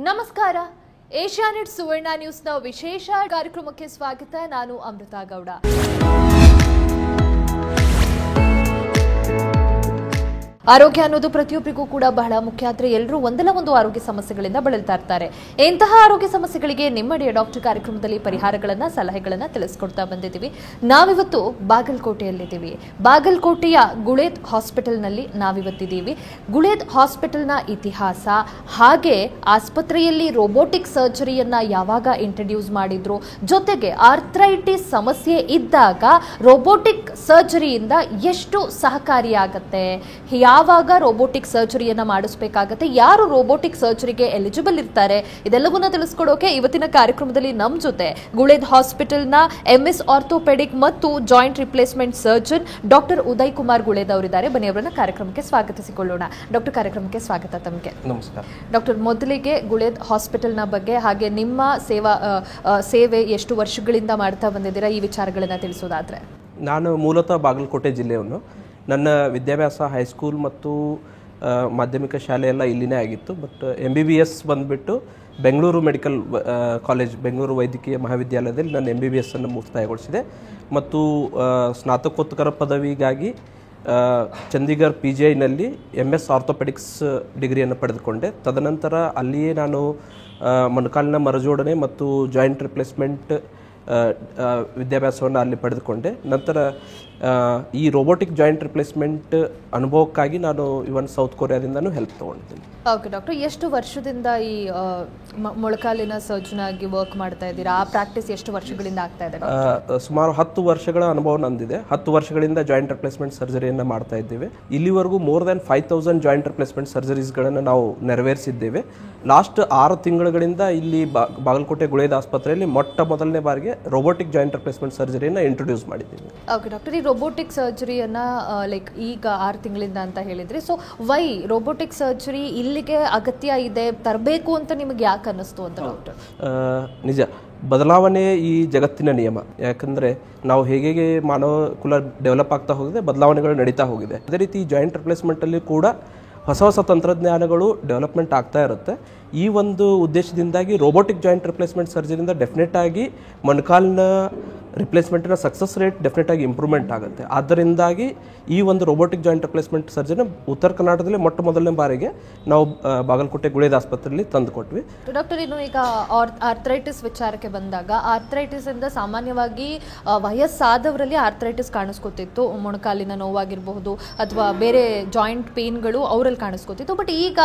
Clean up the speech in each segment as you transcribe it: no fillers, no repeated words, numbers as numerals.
ನಮಸ್ಕಾರ. ಏಷ್ಯಾನೆಟ್ ಸುವರ್ಣ ನ್ಯೂಸ್ನ ವಿಶೇಷ ಕಾರ್ಯಕ್ರಮಕ್ಕೆ ಸ್ವಾಗತ. ನಾನು ಅಮೃತಾ ಗೌಡ. ಆರೋಗ್ಯ ಅನ್ನೋದು ಪ್ರತಿಯೊಬ್ಬರಿಗೂ ಕೂಡ ಬಹಳ ಮುಖ್ಯ. ಆದರೆ ಎಲ್ಲರೂ ಒಂದಲ್ಲ ಒಂದು ಆರೋಗ್ಯ ಸಮಸ್ಯೆಗಳಿಂದ ಬಳಲ್ತಾ ಇರ್ತಾರೆ. ಇಂತಹ ಆರೋಗ್ಯ ಸಮಸ್ಯೆಗಳಿಗೆ ನಿಮ್ಮಡಿಯ ಡಾಕ್ಟರ್ ಕಾರ್ಯಕ್ರಮದಲ್ಲಿ ಪರಿಹಾರಗಳನ್ನ ಸಲಹೆಗಳನ್ನ ತಿಳಿಸ್ಕೊಡ್ತಾ ಬಂದಿದ್ದೀವಿ. ನಾವಿವತ್ತು ಬಾಗಲಕೋಟೆಯಲ್ಲಿದ್ದೀವಿ. ಬಾಗಲಕೋಟೆಯ ಗುಳೇದ್ ಹಾಸ್ಪಿಟಲ್ನಲ್ಲಿ ನಾವಿವತ್ತಿದ್ದೀವಿ. ಗುಳೇದ್ ಹಾಸ್ಪಿಟಲ್ನ ಇತಿಹಾಸ, ಹಾಗೆ ಆಸ್ಪತ್ರೆಯಲ್ಲಿ ರೋಬೋಟಿಕ್ ಸರ್ಜರಿಯನ್ನ ಯಾವಾಗ ಇಂಟ್ರಡ್ಯೂಸ್ ಮಾಡಿದ್ರು, ಜೊತೆಗೆ ಆರ್ಥ್ರೈಟಿಸ್ ಸಮಸ್ಯೆ ಇದ್ದಾಗ ರೋಬೋಟಿಕ್ ಸರ್ಜರಿಯಿಂದ ಎಷ್ಟು ಸಹಕಾರಿಯಾಗತ್ತೆ, ಯಾವಾಗ ರೋಬೋಟಿಕ್ ಸರ್ಜರಿಯನ್ನ ಮಾಡಿಸಬೇಕಾಗತ್ತೆ, ಯಾರು ರೋಬೋಟಿಕ್ ಸರ್ಜರಿಗೆ ಎಲಿಜಿಬಲ್ ಇರ್ತಾರೆ, ಇದೆಲ್ಲವನ್ನ ತಿಳಿಸ್ಕೊಡೋಕೆ ಇವತ್ತಿನ ಕಾರ್ಯಕ್ರಮದಲ್ಲಿ ನಮ್ಮ ಜೊತೆ ಗುಳೇದ್ ಹಾಸ್ಪಿಟಲ್ನ MS ಆರ್ಥೋಪೆಡಿಕ್ ಮತ್ತು joint replacement surgeon doctor Uday Kumar Guled ಅವರಿದ್ದಾರೆ. ಬನ್ನಿ ಅವರನ್ನ ಕಾರ್ಯಕ್ರಮಕ್ಕೆ ಸ್ವಾಗತಿಸಿಕೊಳ್ಳೋಣ. ಡಾಕ್ಟರ್, ಕಾರ್ಯಕ್ರಮಕ್ಕೆ ಸ್ವಾಗತ ತಮಗೆ. ನಮಸ್ಕಾರ ಡಾಕ್ಟರ್, ಮೊದಲಿಗೆ ಗುಳೇದ್ ಹಾಸ್ಪಿಟಲ್ನ ಬಗ್ಗೆ ಹಾಗೆ ನಿಮ್ಮ ಸೇವೆ ಎಷ್ಟು ವರ್ಷಗಳಿಂದ ಮಾಡ್ತಾ ಬಂದಿದ್ದೀರಾ, ಈ ವಿಚಾರಗಳನ್ನ ತಿಳಿಸೋದಾದ್ರೆ? ನಾನು ಮೂಲತಃ ಬಾಗಲಕೋಟೆ ಜಿಲ್ಲೆಯವನು. ನನ್ನ ವಿದ್ಯಾಭ್ಯಾಸ ಹೈಸ್ಕೂಲ್ ಮತ್ತು ಮಾಧ್ಯಮಿಕ ಶಾಲೆ ಎಲ್ಲ ಇಲ್ಲಿನೇ ಆಗಿತ್ತು. ಬಟ್ MBBS ಬಂದುಬಿಟ್ಟು ಬೆಂಗಳೂರು ಮೆಡಿಕಲ್ ಕಾಲೇಜ್, ಬೆಂಗಳೂರು ವೈದ್ಯಕೀಯ ಮಹಾವಿದ್ಯಾಲಯದಲ್ಲಿ ನಾನು MBBS ಅನ್ನು ಮುಕ್ತಾಯಗೊಳಿಸಿದೆ. ಮತ್ತು ಸ್ನಾತಕೋತ್ತರ ಪದವಿಗಾಗಿ ಚಂಡೀಗಢ PGIನಲ್ಲಿ MS ಆರ್ಥೋಪೆಡಿಕ್ಸ್ ಡಿಗ್ರಿಯನ್ನು ಪಡೆದುಕೊಂಡೆ. ತದನಂತರ ಅಲ್ಲಿಯೇ ನಾನು ಮೊಣಕಾಲಿನ ಮರುಜೋಡಣೆ ಮತ್ತು ಜಾಯಿಂಟ್ ರಿಪ್ಲೇಸ್ಮೆಂಟ್ ವಿದ್ಯಾಭ್ಯಾಸವನ್ನು ಅಲ್ಲಿ ಪಡೆದುಕೊಂಡೆ. ನಂತರ ಈ ರೋಬೋಟಿಕ್ ಜಾಯಿಂಟ್ ರಿಪ್ಲೇಸ್ಮೆಂಟ್ ಅನುಭವಕ್ಕಾಗಿ ನಾನು ಇವನ್ ಸೌತ್ ಕೊರಿಯಾದಿಂದನೂ ಹೆಲ್ಪ್ ತೊಗೊಂಡಿದ್ದೀನಿ. ಓಕೆ ಡಾಕ್ಟರ್, ಎಷ್ಟು ವರ್ಷದಿಂದ ಈ ಮೊಳಕಾಲಿನ ಸರ್ಜನ್ ಆಗಿ ವರ್ಕ್ ಮಾಡ್ತಾ ಇದ್ದೀರಾ? ಆ ಪ್ರಾಕ್ಟೀಸ್ ಎಷ್ಟು ವರ್ಷಗಳಿಂದ ಆಗ್ತಾ ಇದೆ? ಸುಮಾರು 10 ವರ್ಷಗಳ ಅನುಭವ ನಂದಿದೆ. 10 ವರ್ಷಗಳಿಂದ ಜಾಯಿಂಟ್ ರಿಪ್ಲೇಸ್ಮೆಂಟ್ ಸರ್ಜರಿಯನ್ನು ಮಾಡ್ತಾ ಇದ್ದೇವೆ. ಇಲ್ಲಿವರೆಗೂ ಮೋರ್ ದೆನ್ 5000 ಜಾಯಿಂಟ್ ರಿಪ್ಲೇಸ್ಮೆಂಟ್ ಸರ್ಜರೀಸ್ಗಳನ್ನು ನಾವು ನೆರವೇರಿಸಿದ್ದೇವೆ. ಲಾಸ್ಟ್ 6 ತಿಂಗಳುಗಳಿಂದ ಇಲ್ಲಿ ಬಾಗಲಕೋಟೆ ಗುಳೇದ್ ಆಸ್ಪತ್ರೆಯಲ್ಲಿ ಮೊದಲನೇ ಬಾರಿಗೆ ರೋಬೋಟಿಕ್ ಜಾಯಿಂಟ್ ರಿಪ್ಲೇಸ್ಮೆಂಟ್ ಸರ್ಜರಿಯನ್ನು ಇಂಟ್ರೊಡ್ಯೂಸ್ ಮಾಡಿದ್ದೀವಿ. ಓಕೆ ಡಾಕ್ಟರ್, ಈ ರೋಬೋಟಿಕ್ ಸರ್ಜರಿಯನ್ನ ಲೈಕ್ ಈಗ 6 ತಿಂಗಳಿಂದ ಅಂತ ಹೇಳಿದ್ರಿ. ಸೊ ವೈ ರೋಬೋಟಿಕ್ ಸರ್ಜರಿ ಇಲ್ಲಿಗೆ ಅಗತ್ಯ ಇದೆ, ತರಬೇಕು ಅಂತ ನಿಮಗೆ ಯಾಕೆ ಅನ್ನಿಸ್ತು ಅಂತ ಡಾಕ್ಟರ್? ನಿಜ, ಬದಲಾವಣೆ ಈ ಜಗತ್ತಿನ ನಿಯಮ. ಯಾಕಂದರೆ ನಾವು ಹೇಗೆ ಮಾನವ ಕುಲ ಡೆವಲಪ್ ಆಗ್ತಾ ಹೋಗಿದೆ, ಬದಲಾವಣೆಗಳು ನಡೀತಾ ಹೋಗಿದೆ. ಅದೇ ರೀತಿ ಜಾಯಿಂಟ್ ರಿಪ್ಲೇಸ್ಮೆಂಟಲ್ಲಿ ಕೂಡ ಹೊಸ ತಂತ್ರಜ್ಞಾನಗಳು ಡೆವಲಪ್ಮೆಂಟ್ ಆಗ್ತಾ ಇರುತ್ತೆ. ಈ ಒಂದು ಉದ್ದೇಶದಿಂದಾಗಿ ರೋಬೋಟಿಕ್ ಜಾಯಿಂಟ್ ರಿಪ್ಲೇಸ್ಮೆಂಟ್ ಸರ್ಜರಿಯಿಂದ ಡೆಫಿನೆಟ್ ಆಗಿ ಮೊಣಕಾಲಿನ ರಿಪ್ಲೇಸ್ಮೆಂಟಿನ ಸಕ್ಸಸ್ ರೇಟ್ ಡೆಫಿನೆಟ್ ಆಗಿ ಇಂಪ್ರೂವ್ಮೆಂಟ್ ಆಗುತ್ತೆ. ಆದ್ದರಿಂದಾಗಿ ಈ ಒಂದು ರೋಬೋಟಿಕ್ ಜಾಯಿಂಟ್ ರಿಪ್ಲೇಸ್ಮೆಂಟ್ ಸರ್ಜರಿ ಉತ್ತರ ಕರ್ನಾಟಕದಲ್ಲಿ ಮೊದಲನೇ ಬಾರಿಗೆ ನಾವು ಬಾಗಲಕೋಟೆ ಗುಳೇದ್ ಆಸ್ಪತ್ರೆಯಲ್ಲಿ ತಂದು ಕೊಟ್ವಿ. ಡಾಕ್ಟರ್, ಇನ್ನು ಈಗ ಆರ್ಥ್ರೈಟಿಸ್ ವಿಚಾರಕ್ಕೆ ಬಂದಾಗ, ಆರ್ಥ್ರೈಟಿಸ್ ಇಂದ ಸಾಮಾನ್ಯವಾಗಿ ವಯಸ್ಸಾದವರಲ್ಲಿ ಆರ್ಥ್ರೈಟಿಸ್ ಕಾಣಿಸ್ಕೊತಿತ್ತು. ಮೊಣಕಾಲಿನ ನೋವಾಗಿರಬಹುದು ಅಥವಾ ಬೇರೆ ಜಾಯಿಂಟ್ ಪೇನ್ಗಳು ಅವರಲ್ಲಿ ಕಾಣಿಸ್ಕೊತಿತ್ತು. ಬಟ್ ಈಗ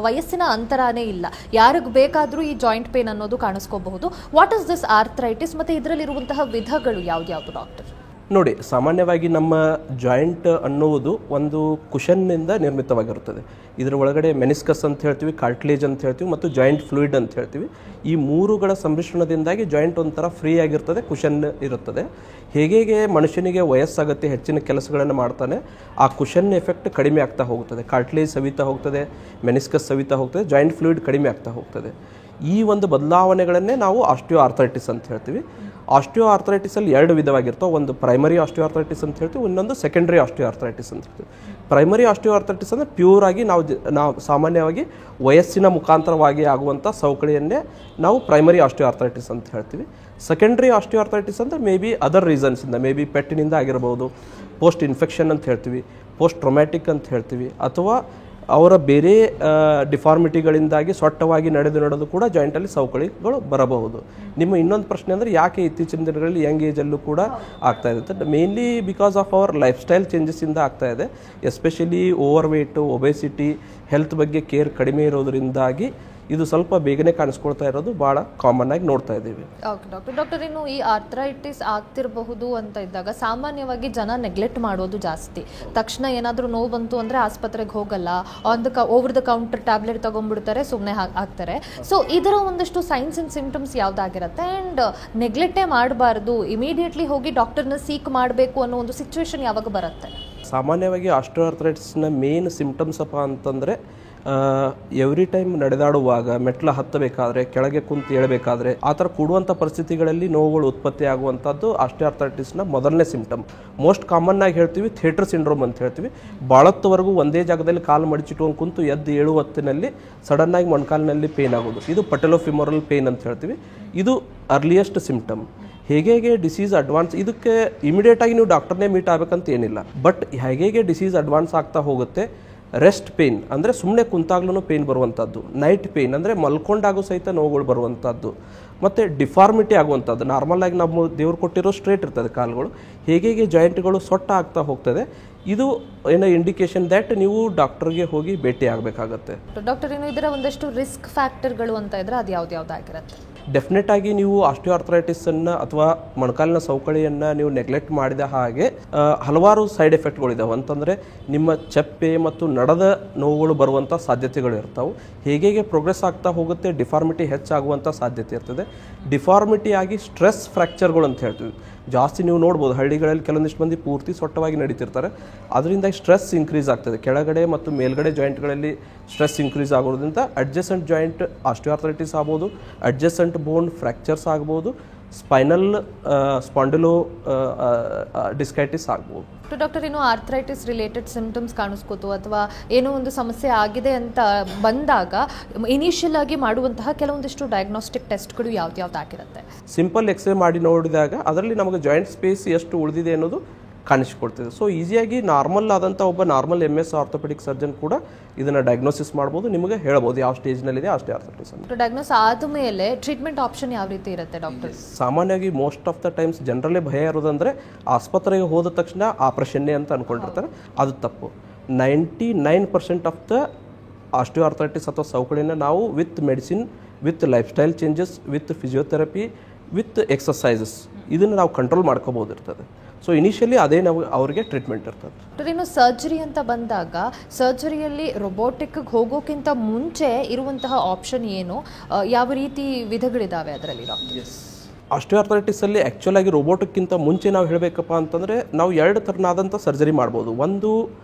ವಯಸ್ಸಿನ ಅಂತರಾನೇ ಇಲ್ಲ, ಯಾರಿಗೆ ಬೇಕಾದರೂ ಈ ಜಾಯಿಂಟ್ ಪೇನ್ ಅನ್ನೋದು ಕಾಣಿಸ್ಕೋಬಹುದು. ವಾಟ್ ಇಸ್ ದಿಸ್ ಆರ್ಥ್ರೈಟಿಸ್, ಮತ್ತೆ ಇದರಲ್ಲಿರುವಂತಹ ವಿಧಗಳು ಯಾವ್ದು ಡಾಕ್ಟರ್? ನೋಡಿ, ಸಾಮಾನ್ಯವಾಗಿ ನಮ್ಮ ಜಾಯಿಂಟ್ ಅನ್ನುವುದು ಒಂದು ಕುಷನ್ನಿಂದ ನಿರ್ಮಿತವಾಗಿರುತ್ತದೆ. ಇದರ ಒಳಗಡೆ ಮೆನಿಸ್ಕಸ್ ಅಂತ ಹೇಳ್ತೀವಿ, ಕಾರ್ಟ್ಲೇಜ್ ಅಂತ ಹೇಳ್ತೀವಿ, ಮತ್ತು ಜಾಯಿಂಟ್ ಫ್ಲೂಯಿಡ್ ಅಂತ ಹೇಳ್ತೀವಿ. ಈ ಮೂರುಗಳ ಸಮ್ಮಿಶ್ರಣದಿಂದಾಗಿ ಜಾಯಿಂಟ್ ಒಂಥರ ಫ್ರೀ ಆಗಿರ್ತದೆ, ಕುಷನ್ ಇರುತ್ತದೆ. ಹೇಗೆ ಮನುಷ್ಯನಿಗೆ ವಯಸ್ಸಾಗುತ್ತೆ, ಹೆಚ್ಚಿನ ಕೆಲಸಗಳನ್ನು ಮಾಡ್ತಾನೆ, ಆ ಕುಷನ್ ಎಫೆಕ್ಟ್ ಕಡಿಮೆ ಆಗ್ತಾ ಹೋಗ್ತದೆ. ಕಾರ್ಟ್ಲೇಜ್ ಸವಿತಾ ಹೋಗ್ತದೆ, ಮೆನಿಸ್ಕಸ್ ಸವಿತಾ ಹೋಗ್ತದೆ, ಜಾಯಿಂಟ್ ಫ್ಲೂಯಿಡ್ ಕಡಿಮೆ ಆಗ್ತಾ ಹೋಗ್ತದೆ. ಈ ಒಂದು ಬದಲಾವಣೆಗಳನ್ನೇ ನಾವು ಆಸ್ಟಿಯೋ ಆರ್ಥ್ರೈಟಿಸ್ ಅಂತ ಹೇಳ್ತೀವಿ. ಆಸ್ಟಿಯೋ ಆರ್ಥ್ರೈಟಿಸಲ್ಲಿ 2 ವಿಧವಾಗಿರ್ತವೆ. ಒಂದು ಪ್ರೈಮರಿ ಆಸ್ಟಿಯೋ ಆರ್ಥ್ರೈಟಿಸ್ ಅಂತ ಹೇಳ್ತೀವಿ, ಇನ್ನೊಂದು ಸೆಕೆಂಡ್ರಿ ಆಸ್ಟಿಯೋ ಆರ್ಥ್ರೈಟಿಸ್ ಅಂತ ಹೇಳ್ತೀವಿ. ಪ್ರೈಮರಿ ಆಸ್ಟಿಯೋ ಆರ್ಥ್ರೈಟಿಸ್ ಅಂದರೆ ಪ್ಯೂರ್ ಆಗಿ ನಾವು ಸಾಮಾನ್ಯವಾಗಿ ವಯಸ್ಸಿನ ಮುಖಾಂತರವಾಗಿ ಆಗುವಂಥ ಸವಕಳಿಯನ್ನೇ ನಾವು ಪ್ರೈಮರಿ ಆಸ್ಟಿಯೋ ಆರ್ಥ್ರೈಟಿಸ್ ಅಂತ ಹೇಳ್ತೀವಿ. ಸೆಕೆಂಡ್ರಿ ಆಸ್ಟಿಯೋ ಆರ್ಥ್ರೈಟಿಸ್ ಅಂದರೆ ಮೇ ಬಿ ಅದರ್ ರೀಸನ್ಸಿಂದ, ಮೇ ಬಿ ಪೆಟ್ಟಿನಿಂದ ಆಗಿರ್ಬೋದು, ಪೋಸ್ಟ್ ಇನ್ಫೆಕ್ಷನ್ ಅಂತ ಹೇಳ್ತೀವಿ, ಪೋಸ್ಟ್ ಟ್ರೊಮ್ಯಾಟಿಕ್ ಅಂತ ಹೇಳ್ತೀವಿ, ಅಥವಾ ಅವರ ಬೇರೆ ಡಿಫಾರ್ಮಿಟಿಗಳಿಂದಾಗಿ ಸೊಟ್ಟವಾಗಿ ನಡೆದು ಕೂಡ ಜಾಯಿಂಟಲ್ಲಿ ಸವಕಳಿಗಳು ಬರಬಹುದು. ನಿಮ್ಮ ಇನ್ನೊಂದು ಪ್ರಶ್ನೆ ಅಂದರೆ ಯಾಕೆ ಇತ್ತೀಚಿನ ದಿನಗಳಲ್ಲಿ ಯಂಗ್ ಏಜಲ್ಲೂ ಕೂಡ ಆಗ್ತಾ ಇದೆ? Mainly because of our life style ಚೇಂಜಸ್ಸಿಂದ ಆಗ್ತಾ ಇದೆ. Especially over weight, obesity, health ಬಗ್ಗೆ ಕೇರ್ ಕಡಿಮೆ ಇರೋದರಿಂದಾಗಿ ಇದು ಸ್ವಲ್ಪ ಬೇಗನೆ ಕಾಣಿಸ್ಕೊಳ್ತಾ ಇರೋದು ಭಾಳ ಕಾಮನ್ ಆಗಿ ನೋಡ್ತಾ ಇದ್ದೀವಿ. ಓಕೆ ಡಾಕ್ಟರ್, ಇನ್ನು ಈ ಆರ್ಥ್ರೈಟಿಸ್ ಆಗ್ತಿರಬಹುದು ಅಂತ ಇದ್ದಾಗ ಸಾಮಾನ್ಯವಾಗಿ ಜನ ನೆಗ್ಲೆಕ್ಟ್ ಮಾಡೋದು ಜಾಸ್ತಿ. ತಕ್ಷಣ ಏನಾದರೂ ನೋವು ಬಂತು ಅಂದರೆ ಆಸ್ಪತ್ರೆಗೆ ಹೋಗಲ್ಲ, ಓವರ್ ದ ಕೌಂಟರ್ ಟ್ಯಾಬ್ಲೆಟ್ ತಗೊಂಡ್ಬಿಡ್ತಾರೆ, ಸುಮ್ಮನೆ ಆಗ್ತಾರೆ. ಸೊ ಇದರ ಒಂದಷ್ಟು ಸೈನ್ಸ್ ಅಂಡ್ ಸಿಂಪ್ಟಮ್ಸ್ ಯಾವ್ದಾಗಿರುತ್ತೆ, ಆ್ಯಂಡ್ ನೆಗ್ಲೆಕ್ಟೇ ಮಾಡಬಾರ್ದು, ಇಮಿಡಿಯೇಟ್ಲಿ ಹೋಗಿ ಡಾಕ್ಟರ್ನ ಸೀಕ್ ಮಾಡಬೇಕು ಅನ್ನೋ ಒಂದು ಸಿಚುವೇಶನ್ ಯಾವಾಗ ಬರುತ್ತೆ? ಸಾಮಾನ್ಯವಾಗಿ ಆಸ್ಟಿಯೋ ಆರ್ಥ್ರೈಟಿಸ್ನ ಮೇನ್ ಸಿಂಪ್ಟಮ್ಸ್ ಅಪ್ಪ ಅಂತಂದರೆ ಎವ್ರಿ ಟೈಮ್ ನಡೆದಾಡುವಾಗ ಮೆಟ್ಲ ಹತ್ತಬೇಕಾದ್ರೆ ಕೆಳಗೆ ಕುಂತು ಏಳಬೇಕಾದ್ರೆ ಆ ಥರ ಕೂಡುವಂಥ ಪರಿಸ್ಥಿತಿಗಳಲ್ಲಿ ನೋವುಗಳು ಉತ್ಪತ್ತಿ ಆಗುವಂಥದ್ದು ಆಸ್ಟಿಯೋಆರ್ಥರೈಟಿಸ್ನ ಮೊದಲನೇ ಸಿಂಪ್ಟಮ್. ಮೋಸ್ಟ್ ಕಾಮನ್ ಆಗಿ ಹೇಳ್ತೀವಿ ಥಿಯೇಟರ್ ಸಿಂಡ್ರೋಮ್ ಅಂತ ಹೇಳ್ತೀವಿ. ಭಾಳತ್ತವರೆಗೂ ಒಂದೇ ಜಾಗದಲ್ಲಿ ಕಾಲು ಮಡಿಚಿಟ್ಕೊಂಡು ಕುಂತು ಎದ್ದು ಏಳು ಹೊತ್ತಿನಲ್ಲಿ ಸಡನ್ನಾಗಿ ಮೊಣಕಾಲಿನಲ್ಲಿ ಪೇನ್ ಆಗೋದು, ಇದು ಪಟೆಲೋಫಿಮೋರಲ್ ಪೇನ್ ಅಂತ ಹೇಳ್ತೀವಿ. ಇದು ಅರ್ಲಿಯೆಸ್ಟ್ ಸಿಂಪ್ಟಮ್. ಹೇಗೆ ಡಿಸೀಸ್ ಅಡ್ವಾನ್ಸ್, ಇದಕ್ಕೆ ಇಮಿಡಿಯೇಟಾಗಿ ನೀವು ಡಾಕ್ಟರ್ನೇ ಮೀಟ್ ಆಗಬೇಕಂತ ಏನಿಲ್ಲ. ಬಟ್ ಹೇಗೆ ಡಿಸೀಸ್ ಅಡ್ವಾನ್ಸ್ ಆಗ್ತಾ ಹೋಗುತ್ತೆ, ರೆಸ್ಟ್ ಪೇನ್ ಅಂದರೆ ಸುಮ್ಮನೆ ಕುಂತಾಗ್ಲೂ ಪೇನ್ ಬರುವಂಥದ್ದು, ನೈಟ್ ಪೇನ್ ಅಂದರೆ ಮಲ್ಕೊಂಡಾಗೂ ಸಹಿತ ನೋವುಗಳು ಬರುವಂಥದ್ದು, ಮತ್ತು ಡಿಫಾರ್ಮಿಟಿ ಆಗುವಂಥದ್ದು. ನಾರ್ಮಲಾಗಿ ನಮ್ಮ ದೇವ್ರು ಕೊಟ್ಟಿರೋ ಸ್ಟ್ರೇಟ್ ಇರ್ತದೆ ಕಾಲುಗಳು, ಹೇಗೆ ಜಾಯಿಂಟ್ಗಳು ಸೊಟ್ಟ ಆಗ್ತಾ ಹೋಗ್ತದೆ, ಇದು ಏನೋ ಇಂಡಿಕೇಶನ್ ದ್ಯಾಟ್ ನೀವು ಡಾಕ್ಟರ್ಗೆ ಹೋಗಿ ಭೇಟಿ ಆಗಬೇಕಾಗತ್ತೆ. ಡಾಕ್ಟರ್, ಇನ್ನು ಇದರ ಒಂದಷ್ಟು ರಿಸ್ಕ್ ಫ್ಯಾಕ್ಟರ್ಗಳು ಅಂತ ಇದ್ರೆ ಅದು ಯಾವ್ದಾಗಿರುತ್ತೆ? ಡೆಫಿನೆಟ್ ಆಗಿ ನೀವು ಆಸ್ಟಿಯೋಆರ್ಥರೈಟಿಸನ್ನು ಅಥವಾ ಮೊಣಕಾಲಿನ ಸವಕಳಿಯನ್ನು ನೀವು ನೆಗ್ಲೆಕ್ಟ್ ಮಾಡಿದ ಹಾಗೆ ಹಲವಾರು ಸೈಡ್ ಎಫೆಕ್ಟ್ಗಳಿದಾವೆ. ಅಂತಂದರೆ ನಿಮ್ಮ ಚಪ್ಪೆ ಮತ್ತು ನಡದ ನೋವುಗಳು ಬರುವಂಥ ಸಾಧ್ಯತೆಗಳು ಇರ್ತಾವೆ. ಹೇಗೆ ಪ್ರೋಗ್ರೆಸ್ ಆಗ್ತಾ ಹೋಗುತ್ತೆ ಡಿಫಾರ್ಮಿಟಿ ಹೆಚ್ಚಾಗುವಂಥ ಸಾಧ್ಯತೆ ಇರ್ತದೆ. ಡಿಫಾರ್ಮಿಟಿ ಆಗಿ ಸ್ಟ್ರೆಸ್ ಫ್ರ್ಯಾಕ್ಚರ್ಗಳು ಅಂತ ಹೇಳ್ತೀವಿ. ಜಾಸ್ತಿ ನೀವು ನೋಡ್ಬೋದು ಹಳ್ಳಿಗಳಲ್ಲಿ ಕೆಲವೊಂದಿಷ್ಟು ಮಂದಿ ಪೂರ್ತಿ ಸೊಟ್ಟವಾಗಿ ನಡೀತಿರ್ತಾರೆ. ಅದರಿಂದ ಸ್ಟ್ರೆಸ್ ಇನ್ಕ್ರೀಸ್ ಆಗ್ತದೆ. ಕೆಳಗಡೆ ಮತ್ತು ಮೇಲ್ಗಡೆ ಜಾಯಿಂಟ್ಗಳಲ್ಲಿ ಸ್ಟ್ರೆಸ್ ಇನ್ಕ್ರೀಸ್ ಆಗೋದ್ರಿಂದ ಅಡ್ಜಸೆಂಟ್ ಜಾಯಿಂಟ್ ಆಸ್ಟಿಯೋಆರ್ಥರೈಟಿಸ್ ಆಗ್ಬೋದು, ಅಡ್ಜಸೆಂಟ್ ಬೋನ್ ಫ್ರ್ಯಾಕ್ಚರ್ಸ್ ಆಗ್ಬೋದು, ಸ್ಪೈನಲ್ ಸ್ಪಾಂಡಿಲೋ ಡಿಸ್ಕೈಟಿಸ್ ಆಗ್ಬೋದು. ಡಾಕ್ಟರ್, ಇನ್ನು ಆರ್ಥರೈಟಿಸ್ ರಿಲೇಟೆಡ್ ಸಿಂಪ್ಟಮ್ಸ್ ಕಾಣಿಸ್ಕೋತು ಅಥವಾ ಏನೋ ಒಂದು ಸಮಸ್ಯೆ ಆಗಿದೆ ಅಂತ ಬಂದಾಗ ಇನಿಷಿಯಲ್ ಆಗಿ ಮಾಡುವಂತಹ ಕೆಲವೊಂದಿಷ್ಟು ಡಯಾಗ್ನೋಸ್ಟಿಕ್ ಟೆಸ್ಟ್ಗಳು ಯಾವ್ದಾಗಿರುತ್ತೆ? ಸಿಂಪಲ್ ಎಕ್ಸ್ರೇ ಮಾಡಿ ನೋಡಿದಾಗ ಅದರಲ್ಲಿ ನಮಗೆ ಜಾಯಿಂಟ್ ಸ್ಪೇಸ್ ಎಷ್ಟು ಉಳಿದಿದೆ ಅನ್ನೋದು ಕಾಣಿಸ್ಕೊಡ್ತಿದೆ. ಸೊ ಈಸಿಯಾಗಿ ನಾರ್ಮಲ್ ಆದಂಥ ಒಬ್ಬ ನಾರ್ಮಲ್ MS ಆರ್ಥೋಪೆಡಿಕ್ ಸರ್ಜನ್ ಕೂಡ ಇದನ್ನು ಡಯಾಗ್ನೋಸಿಸ್ ಮಾಡ್ಬೋದು, ನಿಮಗೆ ಹೇಳ್ಬೋದು ಯಾವ ಸ್ಟೇಜ್ನಲ್ಲಿದೆ ಆಸ್ಟಿಯೋಆರ್ಥರೈಟಿಸ್ ಅಂತ. ಡಯಾಗ್ನೋಸ್ ಆದಮೇಲೆ ಟ್ರೀಟ್ಮೆಂಟ್ ಆಪ್ಷನ್ ಯಾವ ರೀತಿ ಇರುತ್ತೆ ಡಾಕ್ಟರ್? ಸಾಮಾನ್ಯವಾಗಿ ಮೋಸ್ಟ್ ಆಫ್ ದ ಟೈಮ್ಸ್ ಜನರಲ್ಲೇ ಭಯ ಇರೋದಂದರೆ ಆಸ್ಪತ್ರೆಗೆ ಹೋದ ತಕ್ಷಣ ಆಪರೇಷನ್ನೇ ಅಂತ ಅಂದ್ಕೊಂಡಿರ್ತಾರೆ. ಅದು ತಪ್ಪು. 99% ಆಫ್ ದ ಆಸ್ಟಿಯೋಆರ್ಥರೈಟಿಸ್ ಅಥವಾ ಸವಕಳಿನ ನಾವು with medicine, with life style changes, with physiotherapy, with exercises ಇದನ್ನು ನಾವು ಕಂಟ್ರೋಲ್ ಮಾಡ್ಕೋಬೋದಿರ್ತದೆ. ಸೊ ಇನಿಷಿಯಲಿ ಅದೇ ನಾವು ಅವರಿಗೆ ಟ್ರೀಟ್ಮೆಂಟ್ ಇರ್ತದೆ. ಇನ್ನು ಸರ್ಜರಿ ಅಂತ ಬಂದಾಗ ಸರ್ಜರಿಯಲ್ಲಿ ರೊಬೋಟಿಕ್ಗೆ ಹೋಗೋಕ್ಕಿಂತ ಮುಂಚೆ ಇರುವಂತಹ ಆಪ್ಷನ್ ಏನು, ಯಾವ ರೀತಿ ವಿಧಗಳಿದ್ದಾವೆ ಅದರಲ್ಲಿ ಡಾಕ್ಟರ್? ಆಸ್ಟಿಯೋಆರ್ಥರೈಟಿಸಲ್ಲಿ ಆ್ಯಕ್ಚುಲ್ ಆಗಿ ರೋಬೋಟಿಕ್ಕಿಂತ ಮುಂಚೆ ನಾವು ಹೇಳಬೇಕಪ್ಪ ಅಂತಂದರೆ ನಾವು ಎರಡು ಥರನಾದಂಥ ಸರ್ಜರಿ ಮಾಡ್ಬೋದು. ಒಂದು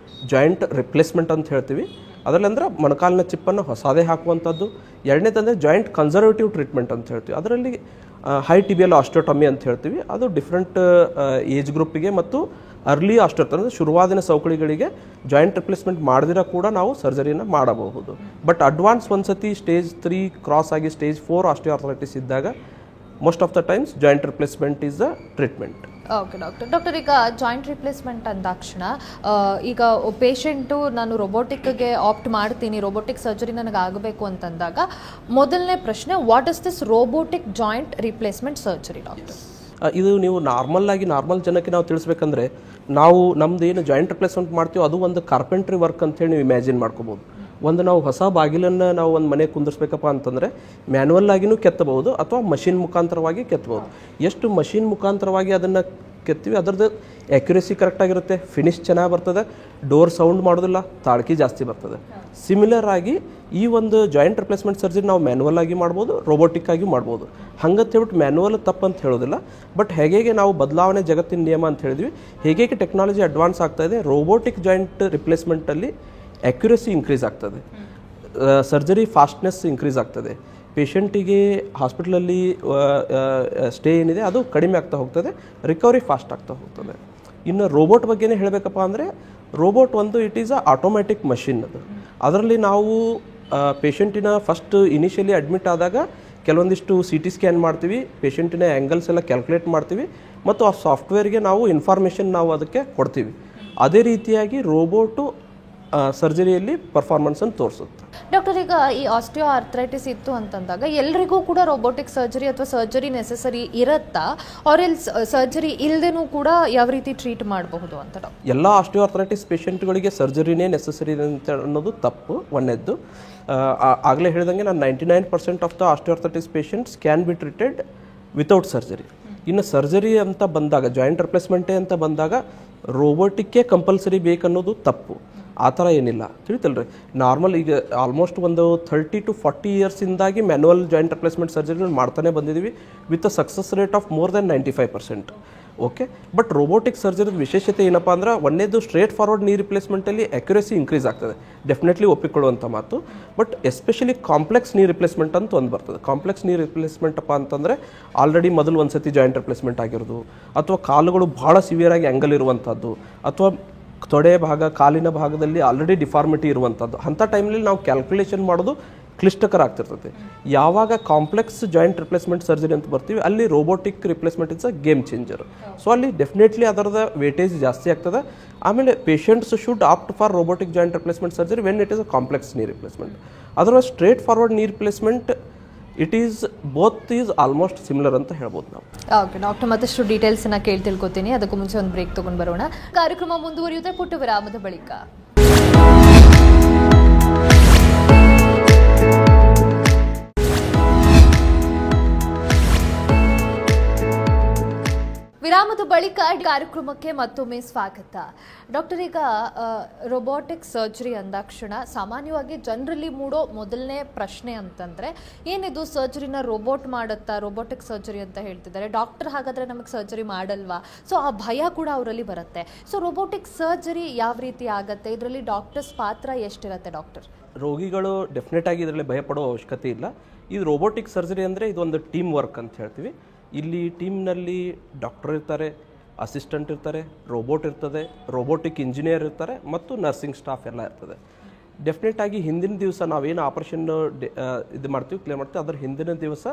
ಜಾಯಿಂಟ್ ರಿಪ್ಲೇಸ್ಮೆಂಟ್ ಅಂತ ಹೇಳ್ತೀವಿ, ಅದರಲ್ಲಿ ಅಂದ್ರೆ ಮೊಣಕಾಲಿನ ಚಿಪ್ಪನ್ನು ಹೊಸದೇ ಹಾಕುವಂಥದ್ದು. ಎರಡನೇದಂದರೆ ಜಾಯಿಂಟ್ ಕನ್ಸರ್ವೇಟಿವ್ ಟ್ರೀಟ್ಮೆಂಟ್ ಅಂತ ಹೇಳ್ತೀವಿ. ಅದರಲ್ಲಿ ಹೈ ಟಿಬಿಯಲ್ ಆಸ್ಟಿಯೋಟಮಿ ಅಂತ ಹೇಳ್ತೀವಿ. ಅದು ಡಿಫ್ರೆಂಟ್ ಏಜ್ ಗ್ರೂಪಿಗೆ ಮತ್ತು ಅರ್ಲಿ ಆಸ್ಟಿಯೋಟಮಿ ಶುರುವಾದಿನ ಸವಕಳಿಗಳಿಗೆ ಜಾಯಿಂಟ್ ರಿಪ್ಲೇಸ್ಮೆಂಟ್ ಮಾಡಿದಿರ ಕೂಡ ನಾವು ಸರ್ಜರಿಯನ್ನು ಮಾಡಬಹುದು. ಬಟ್ ಅಡ್ವಾನ್ಸ್ ಒಂದ್ಸತಿ ಸ್ಟೇಜ್ 3 ಕ್ರಾಸ್ ಆಗಿ ಸ್ಟೇಜ್ 4 ಆಸ್ಟಿಯೋಆರ್ಥರೈಟಿಸ್ ಇದ್ದಾಗ most of the times joint replacement is the treatment. Okay doctor, ಈಗ ಜಾಯಿಂಟ್ ರಿಪ್ಲೇಸ್ಮೆಂಟ್ ಅಂದಾಕ್ಷಣ ಈಗ ಪೇಷಂಟು ನಾನು ರೊಬೋಟಿಕ್ಗೆ ಆಪ್ಟ್ ಮಾಡ್ತೀನಿ, ರೊಬೋಟಿಕ್ ಸರ್ಜರಿ ನನಗೆ ಆಗಬೇಕು ಅಂತಂದಾಗ ಮೊದಲನೇ ಪ್ರಶ್ನೆ, what is this robotic joint replacement surgery doctor? ಇದು ನೀವು ನಾರ್ಮಲ್ ಜನಕ್ಕೆ ನಾವು ತಿಳಿಸ್ಬೇಕಂದ್ರೆ ನಾವು ನಮ್ದು ಏನು ಜಾಯಿಂಟ್ ರಿಪ್ಲೇಸ್ಮೆಂಟ್ ಮಾಡ್ತೀವೋ ಅದು ಒಂದು ಕಾರ್ಪೆಂಟ್ರಿ ವರ್ಕ್ ಅಂತೇಳಿ ನೀವು ಇಮ್ಯಾಜಿನ್ ಮಾಡ್ಕೋಬೋದು. ಒಂದು ನಾವು ಹೊಸ ಬಾಗಿಲನ್ನು ನಾವು ಒಂದು ಮನೆ ಕುಂದಿರ್ಸ್ಬೇಕಪ್ಪ ಅಂತಂದರೆ ಮ್ಯಾನ್ಯಲ್ ಆಗಿನೂ ಕೆತ್ತಬಹುದು ಅಥವಾ ಮಷಿನ್ ಮುಖಾಂತರವಾಗಿ ಕೆತ್ತಬಹುದು. ಎಷ್ಟು ಮಷಿನ್ ಮುಖಾಂತರವಾಗಿ ಅದನ್ನು ಕೆತ್ತೀವಿ ಅದರದ್ದು ಆ್ಯಕ್ಯುರೇಸಿ ಕರೆಕ್ಟಾಗಿರುತ್ತೆ, ಫಿನಿಶ್ ಚೆನ್ನಾಗಿ ಬರ್ತದೆ, ಡೋರ್ ಸೌಂಡ್ ಮಾಡೋದಿಲ್ಲ, ತಾಳ್ಕಿ ಜಾಸ್ತಿ ಬರ್ತದೆ. ಸಿಮಿಲರ್ ಆಗಿ ಈ ಒಂದು ಜಾಯಿಂಟ್ ರಿಪ್ಲೇಸ್ಮೆಂಟ್ ಸರ್ಜರಿ ನಾವು ಮ್ಯಾನ್ಯಲ್ ಆಗಿ ಮಾಡ್ಬೋದು, ರೋಬೋಟಿಕ್ ಆಗಿ ಮಾಡ್ಬೋದು. ಹಂಗಂತ ಹೇಳ್ಬಿಟ್ಟು ಮ್ಯಾನ್ಯಲ್ ತಪ್ಪಂತ ಹೇಳೋದಿಲ್ಲ. ಬಟ್ ಹೇಗೆ ನಾವು ಬದಲಾವಣೆ ಜಗತ್ತಿನ ನಿಯಮ ಅಂತ ಹೇಳಿದ್ವಿ, ಹೇಗೆ ಟೆಕ್ನಾಲಜಿ ಅಡ್ವಾನ್ಸ್ ಆಗ್ತಾ ಇದೆ, ರೋಬೋಟಿಕ್ ಜಾಯಿಂಟ್ ರಿಪ್ಲೇಸ್ಮೆಂಟಲ್ಲಿ ಆ್ಯಕ್ಯುರೇಸಿ ಇನ್ಕ್ರೀಸ್ ಆಗ್ತದೆ, ಸರ್ಜರಿ ಫಾಸ್ಟ್ನೆಸ್ ಇನ್ಕ್ರೀಸ್ ಆಗ್ತದೆ, ಪೇಷಂಟಿಗೆ ಹಾಸ್ಪಿಟಲಲ್ಲಿ ಸ್ಟೇ ಏನಿದೆ ಅದು ಕಡಿಮೆ ಆಗ್ತಾ ಹೋಗ್ತದೆ, ರಿಕವರಿ ಫಾಸ್ಟ್ ಆಗ್ತಾ ಹೋಗ್ತದೆ. ಇನ್ನು ರೋಬೋಟ್ ಬಗ್ಗೆನೇ ಹೇಳಬೇಕಪ್ಪ ಅಂದರೆ ರೋಬೋಟ್ ಒಂದು it is a automatic machine. ಅದರಲ್ಲಿ ನಾವು ಪೇಷಂಟಿನ ಫಸ್ಟ್ ಇನಿಷಿಯಲಿ ಅಡ್ಮಿಟ್ ಆದಾಗ ಕೆಲವೊಂದಿಷ್ಟು CT ಸ್ಕ್ಯಾನ್ ಮಾಡ್ತೀವಿ, ಪೇಷಂಟಿನ ಆ್ಯಂಗಲ್ಸ್ ಎಲ್ಲ ಕ್ಯಾಲ್ಕುಲೇಟ್ ಮಾಡ್ತೀವಿ ಮತ್ತು ಆ ಸಾಫ್ಟ್ವೇರ್ಗೆ ನಾವು ಇನ್ಫಾರ್ಮೇಷನ್ ನಾವು ಅದಕ್ಕೆ ಕೊಡ್ತೀವಿ. ಅದೇ ರೀತಿಯಾಗಿ ರೋಬೋಟು ಸರ್ಜರಿಯಲ್ಲಿ ಪರ್ಫಾರ್ಮೆನ್ಸನ್ನು ತೋರಿಸುತ್ತೆ. ಡಾಕ್ಟರ್, ಈಗ ಈ ಆಸ್ಟಿಯೋ ಆರ್ಥರೈಟಿಸ್ ಇತ್ತು ಅಂತಂದಾಗ ಎಲ್ರಿಗೂ ಕೂಡ ರೋಬೋಟಿಕ್ ಸರ್ಜರಿ ಅಥವಾ ಸರ್ಜರಿ ನೆಸೆಸರಿ ಇರುತ್ತಾ, ಆರ್ ಎಲ್ಸ್ ಸರ್ಜರಿ ಇಲ್ಲದೇನೂ ಕೂಡ ಯಾವ ರೀತಿ ಟ್ರೀಟ್ ಮಾಡಬಹುದು ಅಂತ ಡಾಕ್ಟರ್? ಎಲ್ಲ ಆಸ್ಟಿಯೋ ಆರ್ಥರೈಟಿಸ್ ಪೇಷಂಟ್ಗಳಿಗೆ ಸರ್ಜರಿನೇ ನೆಸೆಸರಿ ಅಂತ ಅನ್ನೋದು ತಪ್ಪು. ಒಂದನೇದ್ದು, ಆಗಲೇ ಹೇಳಿದಂಗೆ ನಾನು 99% of the osteo arthritis patients can be treated without surgery. ಇನ್ನು ಸರ್ಜರಿ ಅಂತ ಬಂದಾಗ, ಜಾಯಿಂಟ್ ರಿಪ್ಲೇಸ್ಮೆಂಟೇ ಅಂತ ಬಂದಾಗ ರೋಬೋಟಿಕ್ಕೇ ಕಂಪಲ್ಸರಿ ಬೇಕನ್ನೋದು ತಪ್ಪು. ಆ ಥರ ಏನಿಲ್ಲ, ತಿಳಿತಲ್ರಿ. ನಾರ್ಮಲ್ ಈಗ ಆಲ್ಮೋಸ್ಟ್ ಒಂದು 30 to 40 ಇಯರ್ಸಿಂದಾಗಿ ಮ್ಯಾನ್ಯುವಲ್ ಜಾಯಿಂಟ್ ರಿಪ್ಲೇಸ್ಮೆಂಟ್ ಸರ್ಜರಿ ಮಾಡ್ತಾನೆ ಬಂದಿದ್ದೀವಿ with a success rate of more than 95%. Okay. But robotic ಸರ್ಜರಿದ ವಿಶೇಷತೆ ಏನಪ್ಪ ಅಂದ್ರೆ ಒಂದೇದು ಸ್ಟ್ರೇಟ್ ಫಾರ್ವರ್ಡ್ ನೀ ರಿಪ್ಲೇಸ್ಮೆಂಟಲ್ಲಿ ಅಕ್ಯುರೇಸಿ ಇನ್ಕ್ರೀಸ್ ಆಗ್ತದೆ, ಡೆಫಿನೆಟ್ಲಿ ಒಪ್ಪಿಕೊಳ್ಳುವಂಥ ಮಾತು. But especially complex knee replacement ಅಂತ ಒಂದು ಬರ್ತದೆ. ಕಾಂಪ್ಲೆಕ್ಸ್ ನೀ ರಿಪ್ಲೇಸ್ಮೆಂಟ್ ಅಪ್ಪ ಅಂತಂದರೆ ಆಲ್ರೆಡಿ ಮೊದಲು ಒಂದು ಸತಿ ಜಾಯಿಂಟ್ ರಿಪ್ಲೇಸ್ಮೆಂಟ್ ಆಗಿರೋದು, ಅಥವಾ ಕಾಲುಗಳು ಭಾಳ ಸಿವಿಯರಾಗಿ ಆ್ಯಂಗಲ್ ಇರುವಂಥದ್ದು, ಅಥವಾ ತೊಡೆ ಭಾಗ ಕಾಲಿನ ಭಾಗದಲ್ಲಿ ಆಲ್ರೆಡಿ ಡಿಫಾರ್ಮಿಟಿ ಇರುವಂಥದ್ದು, ಅಂಥ ಟೈಮ್ನಲ್ಲಿ ನಾವು ಕ್ಯಾಲ್ಕುಲೇಷನ್ ಮಾಡೋದು ಕ್ಲಿಷ್ಟಕರ ಆಗ್ತಿರ್ತದೆ. ಯಾವಾಗ ಕಾಂಪ್ಲೆಕ್ಸ್ ಜಾಯಿಂಟ್ ರಿಪ್ಲೇಸ್ಮೆಂಟ್ ಸರ್ಜರಿ ಅಂತ ಬರ್ತೀವಿ ಅಲ್ಲಿ robotic replacement it's a game changer. So ಅಲ್ಲಿ ಡೆಫಿನೆಟ್ಲಿ ಅದರದ ವೇಟೇಜ್ ಜಾಸ್ತಿ ಆಗ್ತದೆ. ಆಮೇಲೆ patients should opt for robotic joint replacement surgery when it is a complex knee replacement. Otherwise straight forward ನೀ replacement it is both is almost similar ಅಂತ ಹೇಳ್ಬೋದು ನಾವು. Okay doctor, ಮತ್ತಷ್ಟು ಡೀಟೇಲ್ಸನ್ನು ಕೇಳಿ ತಿಳ್ಕೊತೀನಿ. ಅದಕ್ಕೂ ಮುಂಚೆ ಒಂದು ಬ್ರೇಕ್ ತೊಗೊಂಡು ಬರೋಣ. ಕಾರ್ಯಕ್ರಮ ಮುಂದುವರಿಯುತ್ತೆ ಪುಟ್ಟ ವಿರಾಮದ ಬಳಿಕ. ವಿರಾಮದ ಬಳಿಕ ಕಾರ್ಯಕ್ರಮಕ್ಕೆ ಮತ್ತೊಮ್ಮೆ ಸ್ವಾಗತ. ಡಾಕ್ಟರ್, ಈಗ ರೋಬೋಟಿಕ್ ಸರ್ಜರಿ ಅಂದಾಕ್ಷಣ ಸಾಮಾನ್ಯವಾಗಿ ಜನರಲ್ಲಿ ಮೂಡೋ ಮೊದಲನೇ ಪ್ರಶ್ನೆ ಅಂತಂದರೆ ಏನಿದು ಸರ್ಜರಿನ ರೋಬೋಟ್ ಮಾಡುತ್ತಾ, ರೋಬೋಟಿಕ್ ಸರ್ಜರಿ ಅಂತ ಹೇಳ್ತಿದ್ದಾರೆ, ಡಾಕ್ಟರ್ ಹಾಗಾದರೆ ನಮಗೆ ಸರ್ಜರಿ ಮಾಡಲ್ವಾ? ಸೊ ಆ ಭಯ ಕೂಡ ಅವರಲ್ಲಿ ಬರುತ್ತೆ. ಸೊ ರೋಬೋಟಿಕ್ ಸರ್ಜರಿ ಯಾವ ರೀತಿ ಆಗುತ್ತೆ, ಇದರಲ್ಲಿ ಡಾಕ್ಟರ್ಸ್ ಪಾತ್ರ ಎಷ್ಟಿರುತ್ತೆ ಡಾಕ್ಟರ್? ರೋಗಿಗಳು ಡೆಫಿನೆಟ್ ಆಗಿ ಇದರಲ್ಲಿ ಭಯಪಡೋ ಅವಶ್ಯಕತೆ ಇಲ್ಲ. ಇದು ರೋಬೋಟಿಕ್ ಸರ್ಜರಿ ಅಂದರೆ ಇದೊಂದು ಟೀಮ್ ವರ್ಕ್ ಅಂತ ಹೇಳ್ತೀವಿ. ಇಲ್ಲಿ ಟೀಮ್ನಲ್ಲಿ ಡಾಕ್ಟರ್ ಇರ್ತಾರೆ, ಅಸಿಸ್ಟೆಂಟ್ ಇರ್ತಾರೆ, ರೋಬೋಟ್ ಇರ್ತದೆ, ರೋಬೋಟಿಕ್ ಇಂಜಿನಿಯರ್ ಇರ್ತಾರೆ ಮತ್ತು ನರ್ಸಿಂಗ್ ಸ್ಟಾಫ್ ಎಲ್ಲ ಇರ್ತದೆ. ಡೆಫಿನೆಟ್ ಆಗಿ ಹಿಂದಿನ ದಿವಸ ನಾವೇನು ಆಪರೇಷನ್ ಇದು ಮಾಡ್ತೀವಿ, ಕ್ಲಿಯರ್ ಮಾಡ್ತೀವಿ, ಅದರ ಹಿಂದಿನ ದಿವಸ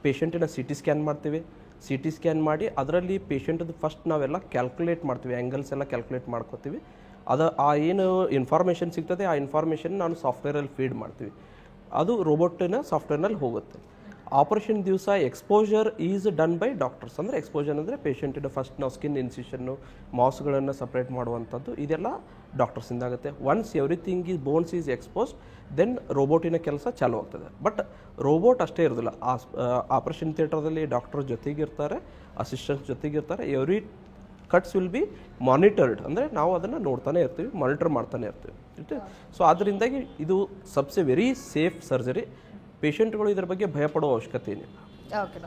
ಪೇಷಂಟಿನ CT ಸ್ಕ್ಯಾನ್ ಮಾಡ್ತೀವಿ. CT ಸ್ಕ್ಯಾನ್ ಮಾಡಿ ಅದರಲ್ಲಿ ಪೇಷಂಟದು ಫಸ್ಟ್ ನಾವೆಲ್ಲ ಕ್ಯಾಲ್ಕುಲೇಟ್ ಮಾಡ್ತೀವಿ, ಆ್ಯಂಗಲ್ಸ್ ಎಲ್ಲ ಕ್ಯಾಲ್ಕುಲೇಟ್ ಮಾಡ್ಕೋತೀವಿ. ಆ ಏನು ಇನ್ಫಾರ್ಮೇಷನ್ ಸಿಗ್ತದೆ ಆ ಇನ್ಫಾರ್ಮೇಷನ್ ನಾನು ಸಾಫ್ಟ್ವೇರಲ್ಲಿ ಫೀಡ್ ಮಾಡ್ತೀವಿ, ಅದು ರೋಬೋಟಿನ ಸಾಫ್ಟ್ವೇರ್ನಲ್ಲಿ ಹೋಗುತ್ತೆ. ಆಪರೇಷನ್ ದಿವಸ exposure is done by doctors. ಅಂದರೆ ಎಕ್ಸ್ಪೋಜರ್ ಅಂದರೆ ಪೇಷಂಟಿನ ಫಸ್ಟ್ ನಾವು ಸ್ಕಿನ್ ಇನ್ಸಿಷನ್ನು, ಮಾಸ್ಗಳನ್ನು ಸಪ್ರೇಟ್ ಮಾಡುವಂಥದ್ದು ಇದೆಲ್ಲ ಡಾಕ್ಟರ್ಸಿಂದ ಆಗುತ್ತೆ. Once everything is bones is exposed then ರೋಬೋಟಿನ ಕೆಲಸ ಚಾಲೂ ಆಗ್ತದೆ. ಬಟ್ ರೋಬೋಟ್ ಅಷ್ಟೇ ಇರೋದಿಲ್ಲ, ಆಪರೇಷನ್ ಥಿಯೇಟರ್ದಲ್ಲಿ ಡಾಕ್ಟರ್ ಜೊತೆಗಿರ್ತಾರೆ, ಅಸಿಸ್ಟೆಂಟ್ ಜೊತೆಗಿರ್ತಾರೆ. Every cuts will be monitored, ಅಂದರೆ ನಾವು ಅದನ್ನು ನೋಡ್ತಾನೆ ಇರ್ತೀವಿ, ಮಾನಿಟರ್ ಮಾಡ್ತಾನೆ ಇರ್ತೀವಿ. ಸೊ ಅದರಿಂದಾಗಿ ಇದು ಸಬ್ಸೆ ವೆರಿ ಸೇಫ್ ಸರ್ಜರಿ. ಪೇಷಂಟ್ಗಳು ಇದರ ಬಗ್ಗೆ ಭಯಪಡೋ ಅವಶ್ಯಕತೆ ಏನಿಲ್ಲ. ಓಕೆ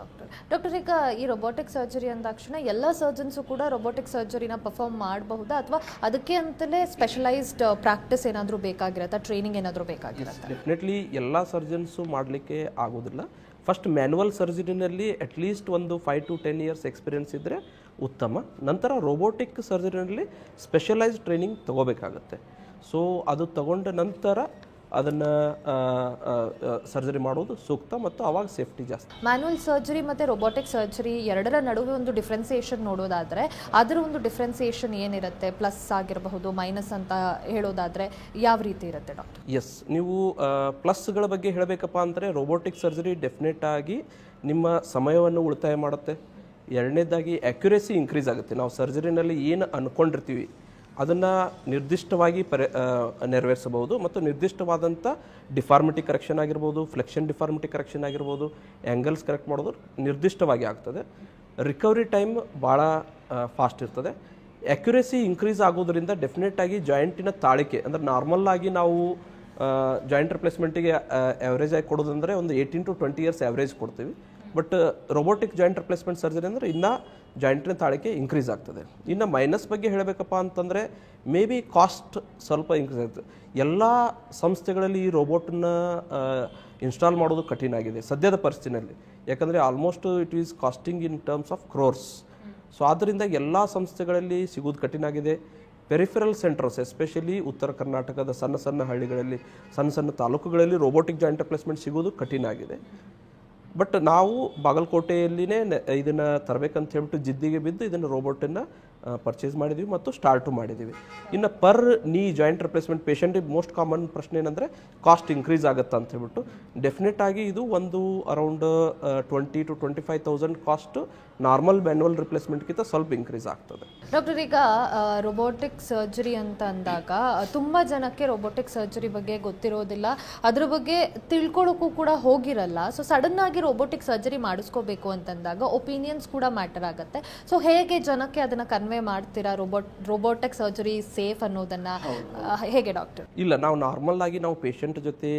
ಡಾಕ್ಟರ್, ಈಗ ಈ ರೋಬೋಟಿಕ್ ಸರ್ಜರಿ ಅಂದಾಕ್ಷಣ ಎಲ್ಲ ಸರ್ಜನ್ಸು ಕೂಡ ರೋಬೋಟಿಕ್ ಸರ್ಜರಿನ ಪರ್ಫಾರ್ಮ್ ಮಾಡಬಹುದಾ, ಅಥವಾ ಅದಕ್ಕೆ ಅಂತಲೇ ಸ್ಪೆಷಲೈಸ್ಡ್ ಪ್ರಾಕ್ಟೀಸ್ ಏನಾದರೂ ಬೇಕಾಗಿರುತ್ತಾ, ಟ್ರೈನಿಂಗ್ ಏನಾದರೂ ಬೇಕಾಗಿರುತ್ತಾ? ಡೆಫಿನೆಟ್ಲಿ ಎಲ್ಲ ಸರ್ಜನ್ಸು ಮಾಡಲಿಕ್ಕೆ ಆಗೋದಿಲ್ಲ. ಫಸ್ಟ್ ಮ್ಯಾನ್ಯುವಲ್ ಸರ್ಜರಿನಲ್ಲಿ ಅಟ್ಲೀಸ್ಟ್ ಒಂದು 5 to 10 years ಎಕ್ಸ್ಪೀರಿಯನ್ಸ್ ಇದ್ದರೆ ಉತ್ತಮ. ನಂತರ ರೋಬೋಟಿಕ್ ಸರ್ಜರಿನಲ್ಲಿ ಸ್ಪೆಷಲೈಸ್ಡ್ ಟ್ರೈನಿಂಗ್ ತೊಗೋಬೇಕಾಗತ್ತೆ. ಸೊ ಅದು ತಗೊಂಡ ನಂತರ ಅದನ್ನು ಸರ್ಜರಿ ಮಾಡೋದು ಸೂಕ್ತ ಮತ್ತು ಅವಾಗ ಸೇಫ್ಟಿ ಜಾಸ್ತಿ. ಮ್ಯಾನ್ಯುವಲ್ ಸರ್ಜರಿ ಮತ್ತು ರೋಬೋಟಿಕ್ ಸರ್ಜರಿ ಎರಡರ ನಡುವೆ ಒಂದು ಡಿಫ್ರೆನ್ಸಿಯೇಷನ್ ನೋಡೋದಾದರೆ ಅದರ ಒಂದು ಡಿಫ್ರೆನ್ಸಿಯೇಷನ್ ಏನಿರುತ್ತೆ, ಪ್ಲಸ್ ಆಗಿರಬಹುದು, ಮೈನಸ್ ಅಂತ ಹೇಳೋದಾದರೆ ಯಾವ ರೀತಿ ಇರುತ್ತೆ ಡಾಕ್ಟರ್? ಎಸ್, ನೀವು ಪ್ಲಸ್ಗಳ ಬಗ್ಗೆ ಹೇಳಬೇಕಪ್ಪ ಅಂದರೆ ರೋಬೋಟಿಕ್ ಸರ್ಜರಿ ಡೆಫಿನೆಟ್ ಆಗಿ ನಿಮ್ಮ ಸಮಯವನ್ನು ಉಳಿತಾಯ ಮಾಡುತ್ತೆ. ಎರಡನೇದಾಗಿ ಅಕ್ಯುರೇಸಿ ಇನ್ಕ್ರೀಸ್ ಆಗುತ್ತೆ. ನಾವು ಸರ್ಜರಿನಲ್ಲಿ ಏನು ಅಂದ್ಕೊಂಡಿರ್ತೀವಿ ಅದನ್ನು ನಿರ್ದಿಷ್ಟವಾಗಿ ನೆರವೇರಿಸಬಹುದು ಮತ್ತು ನಿರ್ದಿಷ್ಟವಾದಂಥ ಡಿಫಾರ್ಮಿಟಿ ಕರೆಕ್ಷನ್ ಆಗಿರ್ಬೋದು, ಫ್ಲೆಕ್ಷನ್ ಡಿಫಾರ್ಮಿಟಿ ಕರೆಕ್ಷನ್ ಆಗಿರ್ಬೋದು, ಆ್ಯಂಗಲ್ಸ್ ಕರೆಕ್ಟ್ ಮಾಡೋದು ನಿರ್ದಿಷ್ಟವಾಗಿ ಆಗ್ತದೆ. ರಿಕವರಿ ಟೈಮ್ ಭಾಳ ಫಾಸ್ಟ್ ಇರ್ತದೆ. ಅಕ್ಯುರೇಸಿ ಇನ್ಕ್ರೀಸ್ ಆಗೋದ್ರಿಂದ ಡೆಫಿನೆಟ್ ಆಗಿ ಜಾಯಿಂಟಿನ ತಾಳಿಕೆ, ಅಂದರೆ ನಾರ್ಮಲ್ ಆಗಿ ನಾವು ಜಾಯಿಂಟ್ ರಿಪ್ಲೇಸ್ಮೆಂಟಿಗೆ ಆ್ಯಾವ್ರೇಜ್ ಆಗಿ ಕೊಡೋದಂದರೆ ಒಂದು 18 to 20 years ಆ್ಯಾವ್ರೇಜ್ ಕೊಡ್ತೀವಿ. But robotic joint replacement surgery ಅಂದರೆ ಇನ್ನೂ ಜಾಯಿಂಟಿನ ತಾಳಿಕೆ ಇನ್ಕ್ರೀಸ್ ಆಗ್ತದೆ. ಇನ್ನು ಮೈನಸ್ ಬಗ್ಗೆ ಹೇಳಬೇಕಪ್ಪ ಅಂತಂದರೆ ಮೇ ಬಿ ಕಾಸ್ಟ್ ಸ್ವಲ್ಪ ಇನ್ಕ್ರೀಸ್ ಆಗ್ತದೆ. ಎಲ್ಲ ಸಂಸ್ಥೆಗಳಲ್ಲಿ ಈ ರೋಬೋಟನ್ನ ಇನ್ಸ್ಟಾಲ್ ಮಾಡೋದು ಕಠಿಣ ಆಗಿದೆ ಸದ್ಯದ ಪರಿಸ್ಥಿತಿಯಲ್ಲಿ. ಯಾಕಂದರೆ almost it is costing in terms of crores. So ಆದ್ದರಿಂದ ಎಲ್ಲ ಸಂಸ್ಥೆಗಳಲ್ಲಿ ಸಿಗೋದು ಕಠಿಣ ಆಗಿದೆ. ಪೆರಿಫೆರಲ್ ಸೆಂಟರ್ಸ್ ಎಸ್ಪೆಷಲಿ ಉತ್ತರ ಕರ್ನಾಟಕದ ಸಣ್ಣ ಸಣ್ಣ ಹಳ್ಳಿಗಳಲ್ಲಿ, ಸಣ್ಣ ಸಣ್ಣ ತಾಲೂಕುಗಳಲ್ಲಿ ರೋಬೋಟಿಕ್ ಜಾಯಿಂಟ್ ರಿಪ್ಲೇಸ್ಮೆಂಟ್ ಸಿಗೋದು ಕಠಿಣ ಆಗಿದೆ. ಬಟ್ ನಾವು ಬಾಗಲಕೋಟೆಯಲ್ಲಿನೇ ಇದನ್ನು ತರಬೇಕಂತ ಹೇಳ್ಬಿಟ್ಟು ಜಿದ್ದಿಗೆ ಬಿದ್ದು ಇದನ್ನು ರೋಬೋಟನ್ನು ಪರ್ಚೇಸ್ ಮಾಡಿದ್ವಿ ಮತ್ತು ಸ್ಟಾರ್ಟು ಮಾಡಿದ್ದೀವಿ. ಇನ್ನು ಪರ್ ನೀ ಜಾಯಿಂಟ್ ರಿಪ್ಲೇಸ್ಮೆಂಟ್ ಪೇಷಂಟಿಗೆ ಮೋಸ್ಟ್ ಕಾಮನ್ ಪ್ರಶ್ನೆ ಏನಂದರೆ ಕಾಸ್ಟ್ ಇನ್ಕ್ರೀಸ್ ಆಗುತ್ತೆ ಅಂತ ಹೇಳ್ಬಿಟ್ಟು. ಡೆಫಿನೆಟ್ ಆಗಿ ಇದು ಒಂದು around 20 to 25,000 cost normal manual ರಿಪ್ಲೇಸ್ಮೆಂಟ್ಗಿಂತ ಸ್ವಲ್ಪ ಇನ್ಕ್ರೀಸ್ ಆಗ್ತದೆ. ಡಾಕ್ಟರ್, ಈಗ ರೋಬೋಟಿಕ್ ಸರ್ಜರಿ ಅಂತ ಅಂದಾಗ ತುಂಬ ಜನಕ್ಕೆ ರೋಬೋಟಿಕ್ ಸರ್ಜರಿ ಬಗ್ಗೆ ಗೊತ್ತಿರೋದಿಲ್ಲ, ಅದ್ರ ಬಗ್ಗೆ ತಿಳ್ಕೊಳ್ಳೋಕ್ಕೂ ಕೂಡ ಹೋಗಿರಲ್ಲ. ಸೊ ಸಡನ್ ಆಗಿ ರೋಬೋಟಿಕ್ ಸರ್ಜರಿ ಮಾಡಿಸ್ಕೋಬೇಕು ಅಂತಂದಾಗ ಒಪಿನಿಯನ್ಸ್ ಕೂಡ ಮ್ಯಾಟರ್ ಆಗುತ್ತೆ. ಸೊ ಹೇಗೆ ಜನಕ್ಕೆ ಅದನ್ನು ಕನ್ವೆ ಮಾಡ್ತೀರಾ, ರೋಬೋಟಿಕ್ ಸರ್ಜರಿ ಸೇಫ್ ಅನ್ನೋದನ್ನು ಹೇಗೆ ಡಾಕ್ಟರ್? ಇಲ್ಲ, ನಾವು ನಾರ್ಮಲ್ ಆಗಿ ನಾವು ಪೇಷಂಟ್ ಜೊತೆ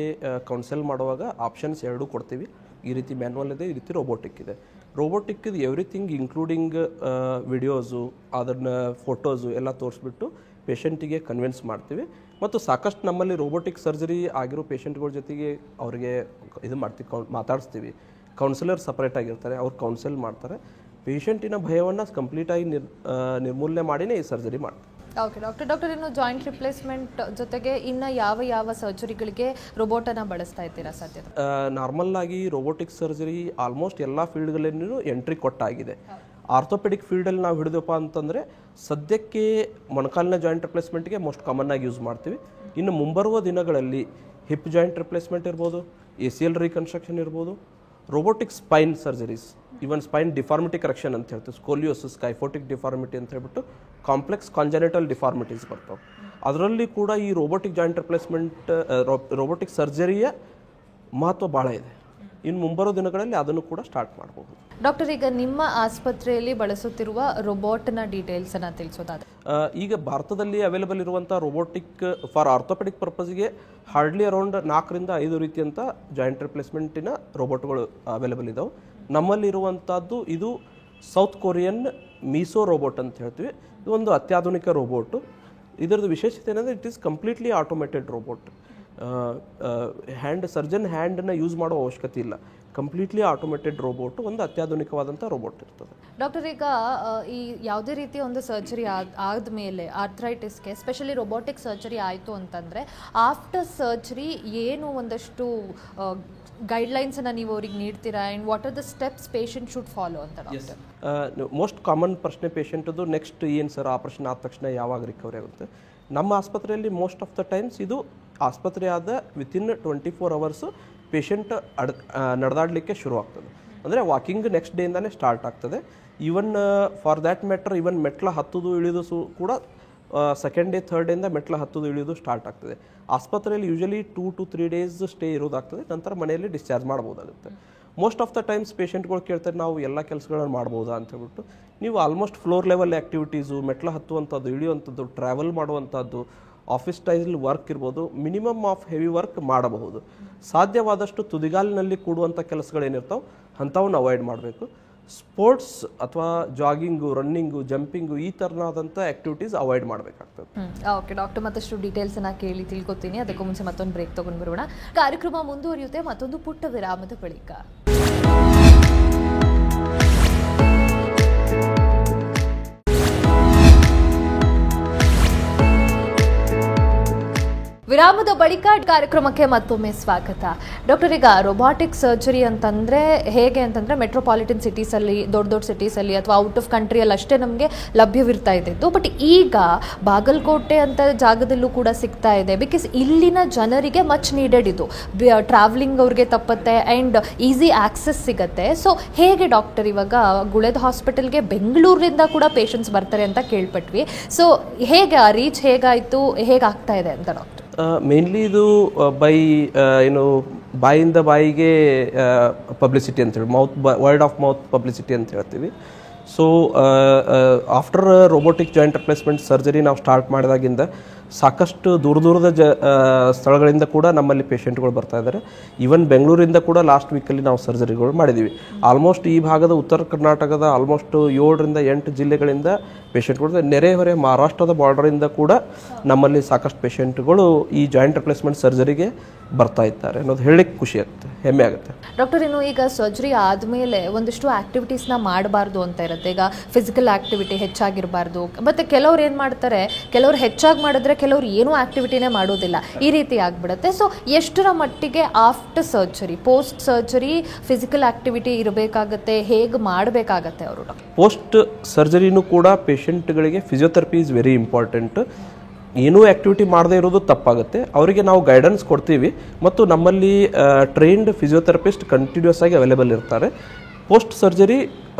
ಕೌನ್ಸಲ್ ಮಾಡುವಾಗ ಆಪ್ಷನ್ಸ್ ಎರಡೂ ಕೊಡ್ತೀವಿ. ಈ ರೀತಿ ಮ್ಯಾನ್ಯುವಲ್ ಇದೆ, ಈ ರೀತಿ ರೋಬೋಟಿಕ್ ಇದೆ. ರೋಬೋಟಿಕ್ದು ಎವ್ರಿಥಿಂಗ್ ಇನ್ಕ್ಲೂಡಿಂಗ್ ವಿಡಿಯೋಸು ಅದನ್ನು ಫೋಟೋಸು ಎಲ್ಲ ತೋರಿಸ್ಬಿಟ್ಟು ಪೇಷಂಟಿಗೆ ಕನ್ವಿನ್ಸ್ ಮಾಡ್ತೀವಿ. ಮತ್ತು ಸಾಕಷ್ಟು ನಮ್ಮಲ್ಲಿ ರೋಬೋಟಿಕ್ ಸರ್ಜರಿ ಆಗಿರೋ ಪೇಷಂಟ್ಗಳ ಜೊತೆಗೆ ಅವರಿಗೆ ಇದು ಮಾಡ್ತೀವಿ, ಮಾತಾಡಿಸ್ತೀವಿ. ಕೌನ್ಸಿಲರ್ ಸಪ್ರೇಟ್ ಆಗಿರ್ತಾರೆ, ಅವ್ರು ಕೌನ್ಸಿಲ್ ಮಾಡ್ತಾರೆ. ಪೇಷಂಟಿನ ಭಯವನ್ನು ಕಂಪ್ಲೀಟಾಗಿ ನಿರ್ಮೂಲನೆ ಮಾಡಿನೇ ಈ ಸರ್ಜರಿ ಮಾಡ್ತೀವಿ. ಓಕೆ ಡಾಕ್ಟರ್, ಇನ್ನು ಜಾಯಿಂಟ್ ರಿಪ್ಲೇಸ್ಮೆಂಟ್ ಜೊತೆಗೆ ಇನ್ನು ಯಾವ ಸರ್ಜರಿಗಳಿಗೆ ರೋಬೋಟನ್ನು ಬಳಸ್ತಾ ಇದ್ದೀರಾ ಸದ್ಯ? ನಾರ್ಮಲ್ ಆಗಿ ರೋಬೋಟಿಕ್ ಸರ್ಜರಿ ಆಲ್ಮೋಸ್ಟ್ ಎಲ್ಲ ಫೀಲ್ಡ್ಗಳಲ್ಲೂ ಎಂಟ್ರಿ ಕೊಟ್ಟಾಗಿದೆ. ಆರ್ಥೋಪೆಡಿಕ್ ಫೀಲ್ಡಲ್ಲಿ ನಾವು ಹಿಡಿದಪ್ಪ ಅಂತಂದರೆ ಸದ್ಯಕ್ಕೆ ಮೊಣಕಾಲಿನ ಜಾಯಿಂಟ್ ರಿಪ್ಲೇಸ್ಮೆಂಟ್ಗೆ ಮೋಸ್ಟ್ ಕಾಮನ್ ಆಗಿ ಯೂಸ್ ಮಾಡ್ತೀವಿ. ಇನ್ನು ಮುಂಬರುವ ದಿನಗಳಲ್ಲಿ ಹಿಪ್ ಜಾಯಿಂಟ್ ರಿಪ್ಲೇಸ್ಮೆಂಟ್ ಇರ್ಬೋದು, ACL ರೀಕನ್ಸ್ಟ್ರಕ್ಷನ್ ಇರ್ಬೋದು, robotic spine surgeries, even spine deformity correction ಅಂತ ಹೇಳ್ತೀವಿ, ಸ್ಕೋಲಿಯೋಸಿಸ್, ಕೈಫೋಟಿಕ್ ಡಿಫಾರ್ಮಿಟಿ ಅಂತ ಹೇಳ್ಬಿಟ್ಟು ಕಾಂಪ್ಲೆಕ್ಸ್ ಕಾಂಜೆನಿಟಲ್ ಡಿಫಾರ್ಮಿಟೀಸ್ ಬರ್ತಾವೆ. ಅದರಲ್ಲಿ ಕೂಡ ಈ ರೋಬೋಟಿಕ್ ಜಾಯಿಂಟ್ ರಿಪ್ಲೇಸ್ಮೆಂಟ್, ರೋಬೋಟಿಕ್ ಸರ್ಜರಿಯ ಮಹತ್ವ ಭಾಳ ಇದೆ. ಇನ್ನು ಮುಂಬರೋ ದಿನಗಳಲ್ಲಿ ಅದನ್ನು ಕೂಡ ಸ್ಟಾರ್ಟ್ ಮಾಡ್ಬೋದು. ಡಾಕ್ಟರ್, ಈಗ ನಿಮ್ಮ ಆಸ್ಪತ್ರೆಯಲ್ಲಿ ಬಳಸುತ್ತಿರುವ ರೋಬೋಟ್ನ ಡೀಟೇಲ್ಸನ್ನು ತಿಳಿಸೋದಾದ್ರೆ? ಈಗ ಭಾರತದಲ್ಲಿ ಅವೈಲೇಬಲ್ ಇರುವಂಥ ರೋಬೋಟಿಕ್ ಫಾರ್ ಆರ್ಥೋಪೆಡಿಕ್ ಪರ್ಪಸ್ಗೆ ಹಾರ್ಡ್ಲಿ ಅರೌಂಡ್ 4 ರಿಂದ 5 ರೀತಿಯಂಥ ಜಾಯಿಂಟ್ ರಿಪ್ಲೇಸ್ಮೆಂಟಿನ ರೋಬೋಟ್ಗಳು ಅವೈಲೇಬಲ್ ಇದ್ದಾವೆ. ನಮ್ಮಲ್ಲಿರುವಂಥದ್ದು ಇದು ಸೌತ್ ಕೊರಿಯನ್ ಮೀಸೋ ರೋಬೋಟ್ ಅಂತ ಹೇಳ್ತೀವಿ. ಇದು ಒಂದು ಅತ್ಯಾಧುನಿಕ ರೋಬೋಟು. ಇದರದ್ದು ವಿಶೇಷತೆ ಏನಂದರೆ it is completely automated robot. Surgeon ಹ್ಯಾಂಡನ್ನು ಯೂಸ್ ಮಾಡೋ ಅವಶ್ಯಕತೆ ಇಲ್ಲ. ಕಂಪ್ಲೀಟ್ಲಿ ಆಟೋಮೇಟೆಡ್ ರೋಬೋಟು ಒಂದು ಅತ್ಯಾಧುನಿಕವಾದಂಥ ರೋಬೋಟ್ ಇರ್ತದೆ. ಡಾಕ್ಟರ್, ಈಗ ಈ ಯಾವುದೇ ರೀತಿಯ ಒಂದು ಸರ್ಜರಿ ಆದಮೇಲೆ ಆರ್ಥ್ರೈಟಿಸ್ಗೆ ಸ್ಪೆಷಲಿ ರೋಬೋಟಿಕ್ ಸರ್ಜರಿ ಆಯಿತು ಅಂತಂದರೆ ಆಫ್ಟರ್ ಸರ್ಜರಿ ಏನು ಒಂದಷ್ಟು ಗೈಡ್ಲೈನ್ಸನ್ನು ನೀವು ಅವ್ರಿಗೆ ನೀಡ್ತೀರಾ? And what are the steps patient should follow ಅಂತ? ಮೋಸ್ಟ್ ಕಾಮನ್ ಪ್ರಶ್ನೆ ಪೇಷಂಟದು ನೆಕ್ಸ್ಟ್ ಏನು ಸರ್ ಆಪರೇಷನ್ ಆದ ತಕ್ಷಣ ಯಾವಾಗ ರಿಕವರಿ ಆಗುತ್ತೆ? ನಮ್ಮ ಆಸ್ಪತ್ರೆಯಲ್ಲಿ ಮೋಸ್ಟ್ ಆಫ್ ದ ಟೈಮ್ಸ್ ಇದು ಆಸ್ಪತ್ರೆ ಆದ ವಿತಿನ್ 24 hours ಪೇಷಂಟ್ ನಡೆದಾಡಲಿಕ್ಕೆ ಶುರು ಆಗ್ತದೆ. ಅಂದರೆ ವಾಕಿಂಗ್ ನೆಕ್ಸ್ಟ್ ಡೇಯಿಂದನೇ ಸ್ಟಾರ್ಟ್ ಆಗ್ತದೆ. Even for that matter even ಮೆಟ್ಲ ಹತ್ತೋದು ಇಳಿದು ಕೂಡ ಸೆಕೆಂಡ್ ಡೇ ಥರ್ಡ್ ಡೇಯಿಂದ ಮೆಟ್ಲ ಹತ್ತೋದು ಇಳಿಯೋದು ಸ್ಟಾರ್ಟ್ ಆಗ್ತದೆ. ಆಸ್ಪತ್ರೆಯಲ್ಲಿ ಯೂಶಲಿ 2 to 3 days ಸ್ಟೇ ಇರೋದಾಗ್ತದೆ. ನಂತರ ಮನೆಯಲ್ಲಿ ಡಿಸ್ಚಾರ್ಜ್ ಮಾಡ್ಬೋದಾಗುತ್ತೆ. ಮೋಸ್ಟ್ ಆಫ್ ದ ಟೈಮ್ಸ್ ಪೇಷಂಟ್ಗಳು ಕೇಳ್ತಾರೆ ನಾವು ಎಲ್ಲ ಕೆಲಸಗಳನ್ನು ಮಾಡ್ಬೋದಾ ಅಂತ ಹೇಳ್ಬಿಟ್ಟು. ನೀವು ಆಲ್ಮೋಸ್ಟ್ ಫ್ಲೋರ್ ಲೆವೆಲ್ ಆ್ಯಕ್ಟಿವಿಟೀಸು, ಮೆಟ್ಲ ಹತ್ತುವಂಥದ್ದು, ಇಳಿಯುವಂಥದ್ದು, ಟ್ರಾವೆಲ್ ಮಾಡುವಂಥದ್ದು, ಆಫೀಸ್ ಸ್ಟೈಲ್ ವರ್ಕ್ ಇರ್ಬೋದು, ಮಿನಿಮಮ್ ಆಫ್ ಹೆವಿ ವರ್ಕ್ ಮಾಡಬಹುದು. ಸಾಧ್ಯವಾದಷ್ಟು ತುದಿಗಾಲಿನಲ್ಲಿ ಕೂಡುವಂಥ ಕೆಲಸಗಳೇನಿರ್ತಾವೆ ಅಂಥವನ್ನ ಅವಾಯ್ಡ್ ಮಾಡಬೇಕು. ಸ್ಪೋರ್ಟ್ಸ್ ಅಥವಾ ಜಾಗಿಂಗು, ರನ್ನಿಂಗು, ಜಂಪಿಂಗು ಈ ಥರನಾದಂಥ ಆ್ಯಕ್ಟಿವಿಟೀಸ್ ಅವಾಯ್ಡ್ ಮಾಡಬೇಕಾಗ್ತದೆ. ಓಕೆ ಡಾಕ್ಟರ್, ಮತ್ತಷ್ಟು ಡೀಟೇಲ್ಸನ್ನು ಕೇಳಿ ತಿಳ್ಕೊತೀನಿ. ಅದಕ್ಕೂ ಮುಂಚೆ ಮತ್ತೊಂದು ಬ್ರೇಕ್ ತೊಗೊಂಡು ಬರೋಣ. ಕಾರ್ಯಕ್ರಮ ಮುಂದುವರಿಯುತ್ತೆ ಮತ್ತೊಂದು ಪುಟ್ಟ ವಿರಾಮದ ಬಳಿಕ. ವಿರಾಮದ ಬಳಿಕ ಕಾರ್ಯಕ್ರಮಕ್ಕೆ ಮತ್ತೊಮ್ಮೆ ಸ್ವಾಗತ. ಡಾಕ್ಟರ್, ಈಗ ರೋಬೋಟಿಕ್ ಸರ್ಜರಿ ಅಂತಂದರೆ ಹೇಗೆ ಅಂತಂದರೆ ಮೆಟ್ರೋಪಾಲಿಟನ್ ಸಿಟೀಸಲ್ಲಿ, ದೊಡ್ಡ ಸಿಟೀಸಲ್ಲಿ ಅಥವಾ ಔಟ್ ಆಫ್ ಕಂಟ್ರಿಯಲ್ಲಿ ಅಷ್ಟೇ ನಮಗೆ ಲಭ್ಯವಿರ್ತಾ ಇದ್ದಿದ್ದು. ಬಟ್ ಈಗ ಬಾಗಲಕೋಟೆ ಅಂತ ಜಾಗದಲ್ಲೂ ಕೂಡ ಸಿಗ್ತಾ ಇದೆ. ಬಿಕಾಸ್ ಇಲ್ಲಿನ ಜನರಿಗೆ ಮಚ್ ನೀಡೆಡ್ ಇದು. ಟ್ರಾವೆಲಿಂಗ್ ಅವ್ರಿಗೆ ತಪ್ಪತ್ತೆ ಆ್ಯಂಡ್ ಈಸಿ ಆಕ್ಸೆಸ್ ಸಿಗುತ್ತೆ. ಸೊ ಹೇಗೆ ಡಾಕ್ಟರ್, ಇವಾಗ ಗುಳೆದ ಹಾಸ್ಪಿಟಲ್ಗೆ ಬೆಂಗಳೂರಿನಿಂದ ಕೂಡ ಪೇಷಂಟ್ಸ್ ಬರ್ತಾರೆ ಅಂತ ಕೇಳ್ಪಟ್ವಿ. ಸೊ ಹೇಗೆ ಆ ರೀಚ್ ಹೇಗಾಯಿತು, ಹೇಗಾಗ್ತಾ ಇದೆ ಅಂತ ಡಾಕ್ಟರ್? ಮೇನ್ಲಿ ಇದು ಬಾಯಿಂದ ಬಾಯಿಗೆ ಪಬ್ಲಿಸಿಟಿ ಅಂತೇಳಿ, ವರ್ಡ್ ಆಫ್ ಮೌತ್ ಪಬ್ಲಿಸಿಟಿ ಅಂತ ಹೇಳ್ತೀವಿ. So after robotic joint replacement surgery ನಾವು ಸ್ಟಾರ್ಟ್ ಮಾಡಿದಾಗಿಂದ ಸಾಕಷ್ಟು ದೂರದ ಸ್ಥಳಗಳಿಂದ ಕೂಡ ನಮ್ಮಲ್ಲಿ ಪೇಷಂಟ್ಗಳು ಬರ್ತಾ ಇದ್ದಾರೆ. ಈವನ್ ಬೆಂಗಳೂರಿಂದ ಕೂಡ ಲಾಸ್ಟ್ ವೀಕಲ್ಲಿ ನಾವು ಸರ್ಜರಿಗಳು ಮಾಡಿದ್ದೀವಿ. ಆಲ್ಮೋಸ್ಟ್ ಈ ಭಾಗದ ಉತ್ತರ ಕರ್ನಾಟಕದ ಆಲ್ಮೋಸ್ಟ್ 7 ರಿಂದ 8 ಜಿಲ್ಲೆಗಳಿಂದ ಪೇಷಂಟ್ಗಳು, ನೆರೆಹೊರೆ ಮಹಾರಾಷ್ಟ್ರದ ಬಾರ್ಡರಿಂದ ಕೂಡ ನಮ್ಮಲ್ಲಿ ಸಾಕಷ್ಟು ಪೇಷಂಟ್ಗಳು ಈ ಜಾಯಿಂಟ್ ರಿಪ್ಲೇಸ್ಮೆಂಟ್ ಸರ್ಜರಿಗೆ ಬರ್ತಾ ಇದ್ದಾರೆ ಅನ್ನೋದು ಹೇಳಲಿಕ್ಕೆ ಖುಷಿ ಆಗುತ್ತೆ, ಹೆಮ್ಮೆ ಆಗುತ್ತೆ. ಡಾಕ್ಟರ್, ಇನ್ನು ಈಗ ಸರ್ಜರಿ ಆದಮೇಲೆ ಒಂದಿಷ್ಟು ಆ್ಯಕ್ಟಿವಿಟೀಸ್ನ ಮಾಡಬಾರ್ದು ಅಂತ ಇರುತ್ತೆ. ಈಗ ಫಿಸಿಕಲ್ ಆ್ಯಕ್ಟಿವಿಟಿ ಹೆಚ್ಚಾಗಿರಬಾರ್ದು. ಮತ್ತು ಕೆಲವ್ರು ಏನು ಮಾಡ್ತಾರೆ, ಕೆಲವ್ರು ಹೆಚ್ಚಾಗಿ ಮಾಡಿದ್ರೆ ಕೆಲವ್ರು ಏನೂ ಆ್ಯಕ್ಟಿವಿಟಿನೇ ಮಾಡೋದಿಲ್ಲ. ಈ ರೀತಿ ಆಗಿಬಿಡುತ್ತೆ. ಸೊ ಎಷ್ಟರ ಮಟ್ಟಿಗೆ after surgery, post surgery physical activity ಇರಬೇಕಾಗತ್ತೆ, ಹೇಗೆ ಮಾಡಬೇಕಾಗತ್ತೆ ಅವರು? ಪೋಸ್ಟ್ ಸರ್ಜರಿನೂ ಕೂಡ ಪೇಷಂಟ್ಗಳಿಗೆ ಫಿಸಿಯೋಥೆರಪಿ ಈಸ್ ವೆರಿ ಇಂಪಾರ್ಟೆಂಟ್. ಏನೂ ಆ್ಯಕ್ಟಿವಿಟಿ ಮಾಡದೇ ಇರೋದು ತಪ್ಪಾಗುತ್ತೆ. ಅವರಿಗೆ ನಾವು ಗೈಡೆನ್ಸ್ ಕೊಡ್ತೀವಿ ಮತ್ತು ನಮ್ಮಲ್ಲಿ ಟ್ರೈನ್ಡ್ ಫಿಸಿಯೋಥೆರಪಿಸ್ಟ್ ಕಂಟಿನ್ಯೂಸ್ ಆಗಿ ಅವೈಲೇಬಲ್ ಇರ್ತಾರೆ. ಪೋಸ್ಟ್ ಸರ್ಜರಿ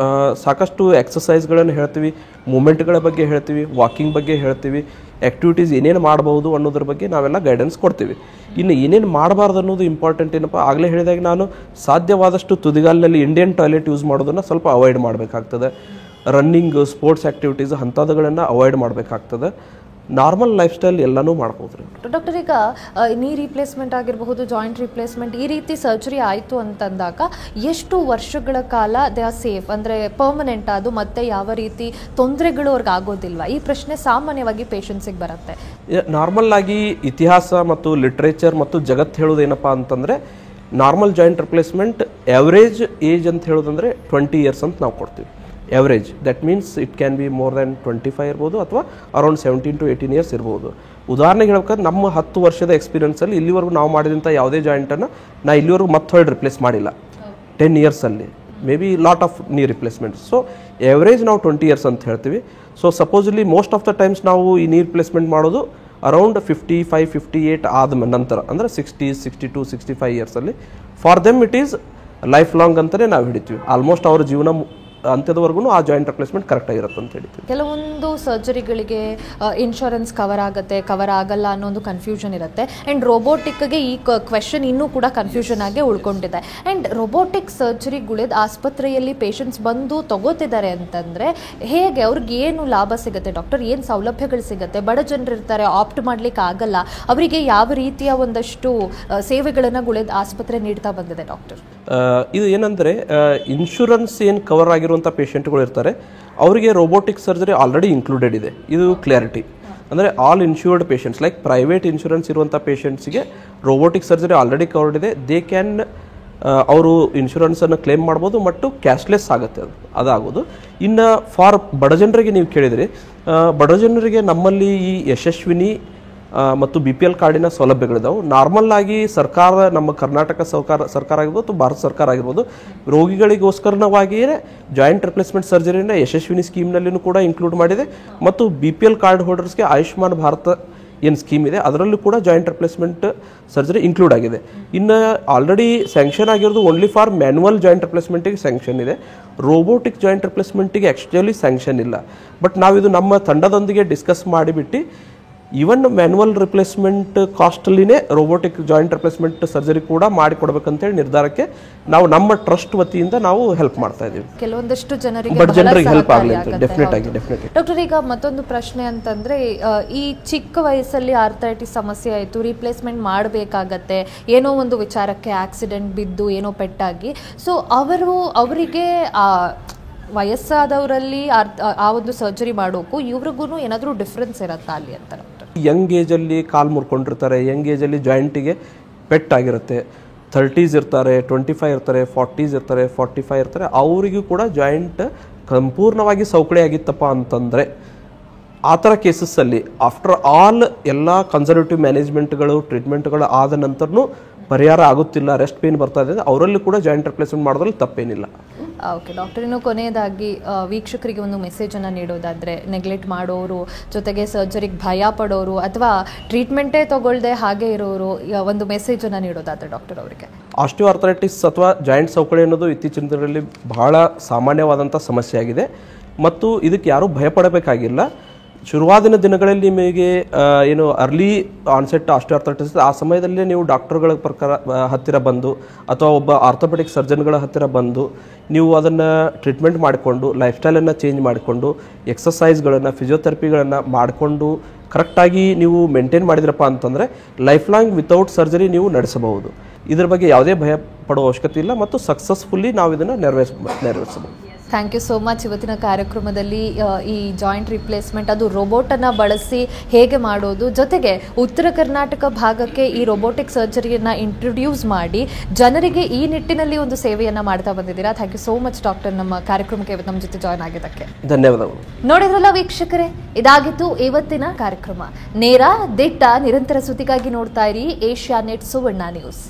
ಸಾಕಷ್ಟು ಎಕ್ಸಸೈಸ್ಗಳನ್ನು ಹೇಳ್ತೀವಿ, ಮೂಮೆಂಟ್ಗಳ ಬಗ್ಗೆ ಹೇಳ್ತೀವಿ, ವಾಕಿಂಗ್ ಬಗ್ಗೆ ಹೇಳ್ತೀವಿ, ಆ್ಯಕ್ಟಿವಿಟೀಸ್ ಏನೇನು ಮಾಡಬಹುದು ಅನ್ನೋದ್ರ ಬಗ್ಗೆ ನಾವೆಲ್ಲ ಗೈಡೆನ್ಸ್ ಕೊಡ್ತೀವಿ. ಇನ್ನು ಏನೇನು ಮಾಡಬಾರ್ದು ಅನ್ನೋದು ಇಂಪಾರ್ಟೆಂಟ್ ಏನಪ್ಪ, ಆಗಲೇ ಹೇಳಿದಾಗ ನಾನು ಸಾಧ್ಯವಾದಷ್ಟು ತುದಿಗಾಲಿನಲ್ಲಿ ಇಂಡಿಯನ್ ಟಾಯ್ಲೆಟ್ ಯೂಸ್ ಮಾಡೋದನ್ನು ಸ್ವಲ್ಪ ಅವಾಯ್ಡ್ ಮಾಡಬೇಕಾಗ್ತದೆ. ರನ್ನಿಂಗ್, ಸ್ಪೋರ್ಟ್ಸ್ ಆ್ಯಕ್ಟಿವಿಟೀಸ್ ಅಂಥದ್ದುಗಳನ್ನು ಅವಾಯ್ಡ್ ಮಾಡಬೇಕಾಗ್ತದೆ. ನಾರ್ಮಲ್ ಲೈಫ್ ಸ್ಟೈಲ್ ಎಲ್ಲನೂ ಮಾಡ್ಬೋದು ರೀ. ಡಾಕ್ಟರ್, ಈಗ ನೀ ರಿಪ್ಲೇಸ್ಮೆಂಟ್ ಆಗಿರಬಹುದು, ಜಾಯಿಂಟ್ ರಿಪ್ಲೇಸ್ಮೆಂಟ್, ಈ ರೀತಿ ಸರ್ಜರಿ ಆಯಿತು ಅಂತಂದಾಗ ಎಷ್ಟು ವರ್ಷಗಳ ಕಾಲ ದೇ ಆರ್ ಸೇಫ್, ಅಂದರೆ ಪರ್ಮನೆಂಟ್ ಅದು ಮತ್ತೆ ಯಾವ ರೀತಿ ತೊಂದರೆಗಳು ಅವ್ರಿಗೆ ಆಗೋದಿಲ್ವಾ? ಈ ಪ್ರಶ್ನೆ ಸಾಮಾನ್ಯವಾಗಿ ಪೇಷಂಟ್ಸಿಗೆ ಬರುತ್ತೆ. ನಾರ್ಮಲ್ ಆಗಿ ಇತಿಹಾಸ ಮತ್ತು ಲಿಟ್ರೇಚರ್ ಮತ್ತು ಜಗತ್ತು ಹೇಳೋದೇನಪ್ಪ ಅಂತಂದರೆ, normal joint replacement average age ಅಂತ ಹೇಳೋದಂದರೆ 20 ಇಯರ್ಸ್ ಅಂತ ನಾವು ಕೊಡ್ತೀವಿ. Average that means it can be more than 25 ಇರ್ಬೋದು ಅಥವಾ ಅರೌಂಡ್ 17 to 18 ಇಯರ್ಸ್ ಇರ್ಬೋದು. ಉದಾಹರಣೆಗೆ ಹೇಳ್ಬೇಕಾದ್ರೆ ನಮ್ಮ 10 ವರ್ಷದ ಎಕ್ಸ್ಪೀರಿಯನ್ಸಲ್ಲಿ ಇಲ್ಲಿವರೆಗೂ ನಾವು ಮಾಡಿದಂಥ ಯಾವುದೇ ಜಾಯಿಂಟನ್ನು ನಾ ಇಲ್ಲಿವರೆಗೂ ಮತ್ತೆ ಹೊಳ್ಳಿ ರಿಪ್ಲೇಸ್ ಮಾಡಿಲ್ಲ. 10 ಇಯರ್ಸಲ್ಲಿ may be lot of knee replacements. So average ನಾವು 20 ಇಯರ್ಸ್ ಅಂತ ಹೇಳ್ತೀವಿ. So supposedly most of the times ನಾವು ಈ ನೀ ರಿಪ್ಲೇಸ್ಮೆಂಟ್ ಮಾಡೋದು ಅರೌಂಡ್ 55-58 ಆದ ನಂತರ, ಅಂದರೆ 60, 62, 65 ಇಯರ್ಸಲ್ಲಿ. For them it is lifelong ಅಂತಲೇ ನಾವು ಹಿಡಿತೀವಿ. ಆಲ್ಮೋಸ್ಟ್ ಅವ್ರ ಜೀವನ ಅಂತ್ಯದವರೆಗೂ ಆ ಜಾಯಿಂಟ್ ರಿಪ್ಲೇಸ್ಮೆಂಟ್ ಕರೆಕ್ಟ್ ಆಗಿರುತ್ತೆ ಅಂತ ಹೇಳ್ತೀವಿ. ಕೆಲವೊಂದು ಸರ್ಜರಿಗಳಿಗೆ ಇನ್ಶೂರೆನ್ಸ್ ಕವರ್ ಆಗುತ್ತೆ, ಕವರ್ ಆಗಲ್ಲ ಅನ್ನೋ ಒಂದು ಕನ್ಫ್ಯೂಷನ್ ಇರುತ್ತೆ. ಆ್ಯಂಡ್ ರೋಬೋಟಿಕ್ಗೆ ಈ ಕ್ವೆಶನ್ ಇನ್ನೂ ಕೂಡ ಕನ್ಫ್ಯೂಷನ್ ಆಗಿ ಉಳ್ಕೊಂಡಿದೆ. ಆ್ಯಂಡ್ ರೋಬೋಟಿಕ್ ಸರ್ಜರಿಗಳಿದ ಆಸ್ಪತ್ರೆಯಲ್ಲಿ ಪೇಷಂಟ್ಸ್ ಬಂದು ತಗೋತಿದ್ದಾರೆ ಅಂತಂದರೆ ಹೇಗೆ ಅವ್ರಿಗೆ ಏನು ಲಾಭ ಸಿಗುತ್ತೆ ಡಾಕ್ಟರ್? ಏನು ಸೌಲಭ್ಯಗಳು ಸಿಗುತ್ತೆ? ಬಡ ಜನರು ಇರ್ತಾರೆ, ಆಪ್ಟ್ ಮಾಡ್ಲಿಕ್ಕೆ ಆಗಲ್ಲ, ಅವರಿಗೆ ಯಾವ ರೀತಿಯ ಒಂದಷ್ಟು ಸೇವೆಗಳನ್ನು ಗುಳಿದ ಆಸ್ಪತ್ರೆ ನೀಡ್ತಾ ಬಂದಿದೆ ಡಾಕ್ಟರ್? ಇದು ಏನಂದರೆ, ಇನ್ಶೂರೆನ್ಸ್ ಏನು ಕವರ್ ಆಗಿರುವಂಥ ಪೇಷಂಟ್ಗಳು ಇರ್ತಾರೆ ಅವರಿಗೆ ರೋಬೋಟಿಕ್ ಸರ್ಜರಿ ಆಲ್ರೆಡಿ ಇನ್ಕ್ಲೂಡೆಡ್ ಇದೆ. ಇದು ಕ್ಲಾರಿಟಿ. ಅಂದರೆ all insured patients like private insurance ಇರುವಂಥ ಪೇಷಂಟ್ಸ್ಗೆ ರೋಬೋಟಿಕ್ ಸರ್ಜರಿ ಆಲ್ರೆಡಿ ಕವರ್ಡ್ ಇದೆ. ದೇ ಕ್ಯಾನ್ ಅವರು ಇನ್ಶೂರೆನ್ಸನ್ನು ಕ್ಲೇಮ್ ಮಾಡ್ಬೋದು ಮತ್ತು ಕ್ಯಾಶ್ಲೆಸ್ ಆಗುತ್ತೆ, ಅದಾಗೋದು. ಇನ್ನು ಫಾರ್ ಬಡ ಜನರಿಗೆ ನೀವು ಕೇಳಿದ್ರಿ, ಬಡ ಜನರಿಗೆ ನಮ್ಮಲ್ಲಿ ಈ ಯಶಸ್ವಿನಿ ಮತ್ತು BPL ಕಾರ್ಡಿನ ಸೌಲಭ್ಯಗಳಿದಾವೆ. ನಾರ್ಮಲ್ ಆಗಿ ಸರ್ಕಾರ, ನಮ್ಮ ಕರ್ನಾಟಕ ಸರ್ಕಾರ ಆಗಿರ್ಬೋದು ಅಥವಾ ಭಾರತ ಸರ್ಕಾರ ಆಗಿರ್ಬೋದು, ರೋಗಿಗಳಿಗೋಸ್ಕರವಾಗಿಯೇ ಜಾಯಿಂಟ್ ರಿಪ್ಲೇಸ್ಮೆಂಟ್ ಸರ್ಜರಿನ ಯಶಸ್ವಿನಿ ಸ್ಕೀಮ್ನಲ್ಲಿನೂ ಕೂಡ ಇನ್ಕ್ಲೂಡ್ ಮಾಡಿದೆ. ಮತ್ತು BPL ಕಾರ್ಡ್ ಹೋಲ್ಡರ್ಸ್ಗೆ ಆಯುಷ್ಮಾನ್ ಭಾರತ ಏನು ಸ್ಕೀಮ್ ಇದೆ ಅದರಲ್ಲೂ ಕೂಡ ಜಾಯಿಂಟ್ ರಿಪ್ಲೇಸ್ಮೆಂಟ್ ಸರ್ಜರಿ ಇನ್ಕ್ಲೂಡ್ ಆಗಿದೆ. ಇನ್ನು ಆಲ್ರೆಡಿ ಸ್ಯಾಂಕ್ಷನ್ ಆಗಿರೋದು ಓನ್ಲಿ ಫಾರ್ ಮ್ಯಾನ್ಯುವಲ್ ಜಾಯಿಂಟ್ ರಿಪ್ಲೇಸ್ಮೆಂಟಿಗೆ ಸ್ಯಾಂಕ್ಷನ್ ಇದೆ. ರೋಬೋಟಿಕ್ ಜಾಯಿಂಟ್ ರಿಪ್ಲೇಸ್ಮೆಂಟಿಗೆ ಆ್ಯಕ್ಚುಲಿ ಸ್ಯಾಂಕ್ಷನ್ ಇಲ್ಲ. ಬಟ್ ನಾವಿದು ನಮ್ಮ ತಂಡದೊಂದಿಗೆ ಡಿಸ್ಕಸ್ ಮಾಡಿಬಿಟ್ಟು ಈವನ್ ಮ್ಯಾನ್ಯುವಲ್ ರಿಪ್ಲೇಸ್ಮೆಂಟ್ ಕಾಸ್ಟಲ್ಲಿನೇ ರೋಬೋಟಿಕ್ ಜಾಯಿಂಟ್ ರಿಪ್ಲೇಸ್ಮೆಂಟ್ ಸರ್ಜರಿ ಕೂಡ ಮಾಡಿಕೊಡ್ಬೇಕಂತೇಳಿ ನಿರ್ಧಾರಕ್ಕೆ ನಾವು ನಮ್ಮ ಟ್ರಸ್ಟ್ ವತಿಯಿಂದ ನಾವು ಹೆಲ್ಪ್ ಮಾಡ್ತಾ ಇದ್ದೀವಿ. ಕೆಲವೊಂದಷ್ಟು ಜನರಿಗೆ ಹೆಲ್ಪ್ ಆಗಲಿ ಅಂತ ಡೆಫಿನೆಟ್ ಆಗಿ. ಡಾಕ್ಟರ್, ಈಗ ಮತ್ತೊಂದು ಪ್ರಶ್ನೆ ಅಂತಂದ್ರೆ, ಈ ಚಿಕ್ಕ ವಯಸ್ಸಲ್ಲಿ ಆರ್ಥರೈಟಿಸ್ ಸಮಸ್ಯೆ ಆಯಿತು, ರಿಪ್ಲೇಸ್ಮೆಂಟ್ ಮಾಡಬೇಕಾಗತ್ತೆ, ಏನೋ ಒಂದು ವಿಚಾರಕ್ಕೆ ಆಕ್ಸಿಡೆಂಟ್ ಬಿದ್ದು ಏನೋ ಪೆಟ್ಟಾಗಿ, ಸೊ ಅವರಿಗೆ ವಯಸ್ಸಾದವರಲ್ಲಿ ಆ ಒಂದು ಸರ್ಜರಿ ಮಾಡೋಕ್ಕೂ ಇವ್ರಿಗೂ ಏನಾದರೂ ಡಿಫ್ರೆನ್ಸ್ ಇರುತ್ತಾ ಅಲ್ಲಿ ಅಂತ? ಯಂಗ್ ಏಜಲ್ಲಿ ಕಾಲು ಮುರ್ಕೊಂಡಿರ್ತಾರೆ, ಯಂಗ್ ಏಜಲ್ಲಿ ಜಾಯಿಂಟಿಗೆ ಪೆಟ್ಟಾಗಿರುತ್ತೆ. 30s ಇರ್ತಾರೆ, 25 ಇರ್ತಾರೆ, 40s ಇರ್ತಾರೆ, 45 ಇರ್ತಾರೆ, ಅವರಿಗೂ ಕೂಡ ಜಾಯಿಂಟ್ ಸಂಪೂರ್ಣವಾಗಿ ಸೌಕಳಿ ಆಗಿತ್ತಪ್ಪ ಅಂತಂದರೆ ಆ ಥರ ಕೇಸಸ್ಸಲ್ಲಿ ಆಫ್ಟರ್ ಆಲ್ ಎಲ್ಲ ಕನ್ಸರ್ವೇಟಿವ್ ಮ್ಯಾನೇಜ್ಮೆಂಟ್ಗಳು ಟ್ರೀಟ್ಮೆಂಟ್ಗಳು ಆದ ನಂತರನೂ ಪರಿಹಾರ ಆಗುತ್ತಿಲ್ಲ, ರೆಸ್ಟ್ ಪೇನ್ ಬರ್ತಾ ಇದೆ, ಅವರಲ್ಲಿ ಕೂಡ ಜಾಯಿಂಟ್ ರಿಪ್ಲೇಸ್ಮೆಂಟ್ ಮಾಡೋದ್ರಲ್ಲಿ ತಪ್ಪೇನಿಲ್ಲ. ಓಕೆ ಡಾಕ್ಟರ್, ಇನ್ನು ಕೊನೆಯದಾಗಿ ವೀಕ್ಷಕರಿಗೆ ಒಂದು ಮೆಸೇಜನ್ನು ನೀಡೋದಾದರೆ, ನೆಗ್ಲೆಕ್ಟ್ ಮಾಡೋರು, ಜೊತೆಗೆ ಸರ್ಜರಿಗೆ ಭಯ ಪಡೋರು ಅಥವಾ ಟ್ರೀಟ್ಮೆಂಟೇ ತಗೊಳ್ಳದೆ ಹಾಗೆ ಇರೋರು, ಒಂದು ಮೆಸೇಜನ್ನು ನೀಡೋದಾದರೆ ಡಾಕ್ಟರ್ ಅವರಿಗೆ? ಆಸ್ಟಿಯೋಆರ್ಥರೈಟಿಸ್ ಅಥವಾ ಜಾಯಿಂಟ್ ಸೌಕಳಿ ಅನ್ನೋದು ಇತ್ತೀಚಿನ ದಿನಗಳಲ್ಲಿ ಬಹಳ ಸಾಮಾನ್ಯವಾದಂಥ ಸಮಸ್ಯೆ ಆಗಿದೆ ಮತ್ತು ಇದಕ್ಕೆ ಯಾರೂ ಭಯಪಡಬೇಕಾಗಿಲ್ಲ. ಶುರುವಾದಿನ ದಿನಗಳಲ್ಲಿ ನಿಮಗೆ ಏನು ಅರ್ಲಿ ಆನ್ಸೆಟ್ ಆಸ್ಟಿಯೋಆರ್ಥರೈಟಿಸ್, ಆ ಸಮಯದಲ್ಲೇ ನೀವು ಡಾಕ್ಟರ್ಗಳ ಹತ್ತಿರ ಬಂದು ಅಥವಾ ಒಬ್ಬ ಆರ್ಥೋಪೆಡಿಕ್ ಸರ್ಜನ್ಗಳ ಹತ್ತಿರ ಬಂದು ನೀವು ಅದನ್ನು ಟ್ರೀಟ್ಮೆಂಟ್ ಮಾಡಿಕೊಂಡು ಲೈಫ್ ಸ್ಟೈಲನ್ನು ಚೇಂಜ್ ಮಾಡಿಕೊಂಡು ಎಕ್ಸಸೈಸ್ಗಳನ್ನು ಫಿಸಿಯೋಥೆರಪಿಗಳನ್ನು ಮಾಡಿಕೊಂಡು ಕರೆಕ್ಟಾಗಿ ನೀವು ಮೇಂಟೈನ್ ಮಾಡಿದ್ರಪ್ಪ ಅಂತಂದರೆ ಲೈಫ್ ಲಾಂಗ್ ವಿತೌಟ್ ಸರ್ಜರಿ ನೀವು ನಡೆಸಬಹುದು. ಇದರ ಬಗ್ಗೆ ಯಾವುದೇ ಭಯ ಪಡುವ ಅವಶ್ಯಕತೆ ಇಲ್ಲ ಮತ್ತು ಸಕ್ಸಸ್ಫುಲ್ಲಿ ನಾವು ಇದನ್ನು ನೆರವೇರಿಸಬಹುದು. Thank you so much. ಇವತ್ತಿನ ಕಾರ್ಯಕ್ರಮದಲ್ಲಿ ಈ ಜಾಯಿಂಟ್ ರಿಪ್ಲೇಸ್ಮೆಂಟ್ ಅದು ರೋಬೋಟನ್ನು ಬಳಸಿ ಹೇಗೆ ಮಾಡೋದು, ಜೊತೆಗೆ ಉತ್ತರ ಕರ್ನಾಟಕ ಭಾಗಕ್ಕೆ ಈ ರೋಬೋಟಿಕ್ ಸರ್ಜರಿಯನ್ನು ಇಂಟ್ರೊಡ್ಯೂಸ್ ಮಾಡಿ ಜನರಿಗೆ ಈ ನಿಟ್ಟಿನಲ್ಲಿ ಒಂದು ಸೇವೆಯನ್ನು ಮಾಡ್ತಾ ಬಂದಿದ್ದೀರಾ. Thank you so much doctor, ನಮ್ಮ ಕಾರ್ಯಕ್ರಮಕ್ಕೆ ನಮ್ಮ ಜೊತೆ ಜಾಯ್ನ್ ಆಗಿದ್ದಕ್ಕೆ ಧನ್ಯವಾದಗಳು. ನೋಡಿದ್ರಲ್ಲ ವೀಕ್ಷಕರೇ, ಇದಾಗಿತ್ತು ಇವತ್ತಿನ ಕಾರ್ಯಕ್ರಮ. ನೇರ, ದಿಟ್ಟ, ನಿರಂತರ ಸುದ್ದಿಗಾಗಿ ನೋಡ್ತಾ ಇರಿ ಏಷ್ಯಾನೆಟ್ ಸುವರ್ಣ ನ್ಯೂಸ್.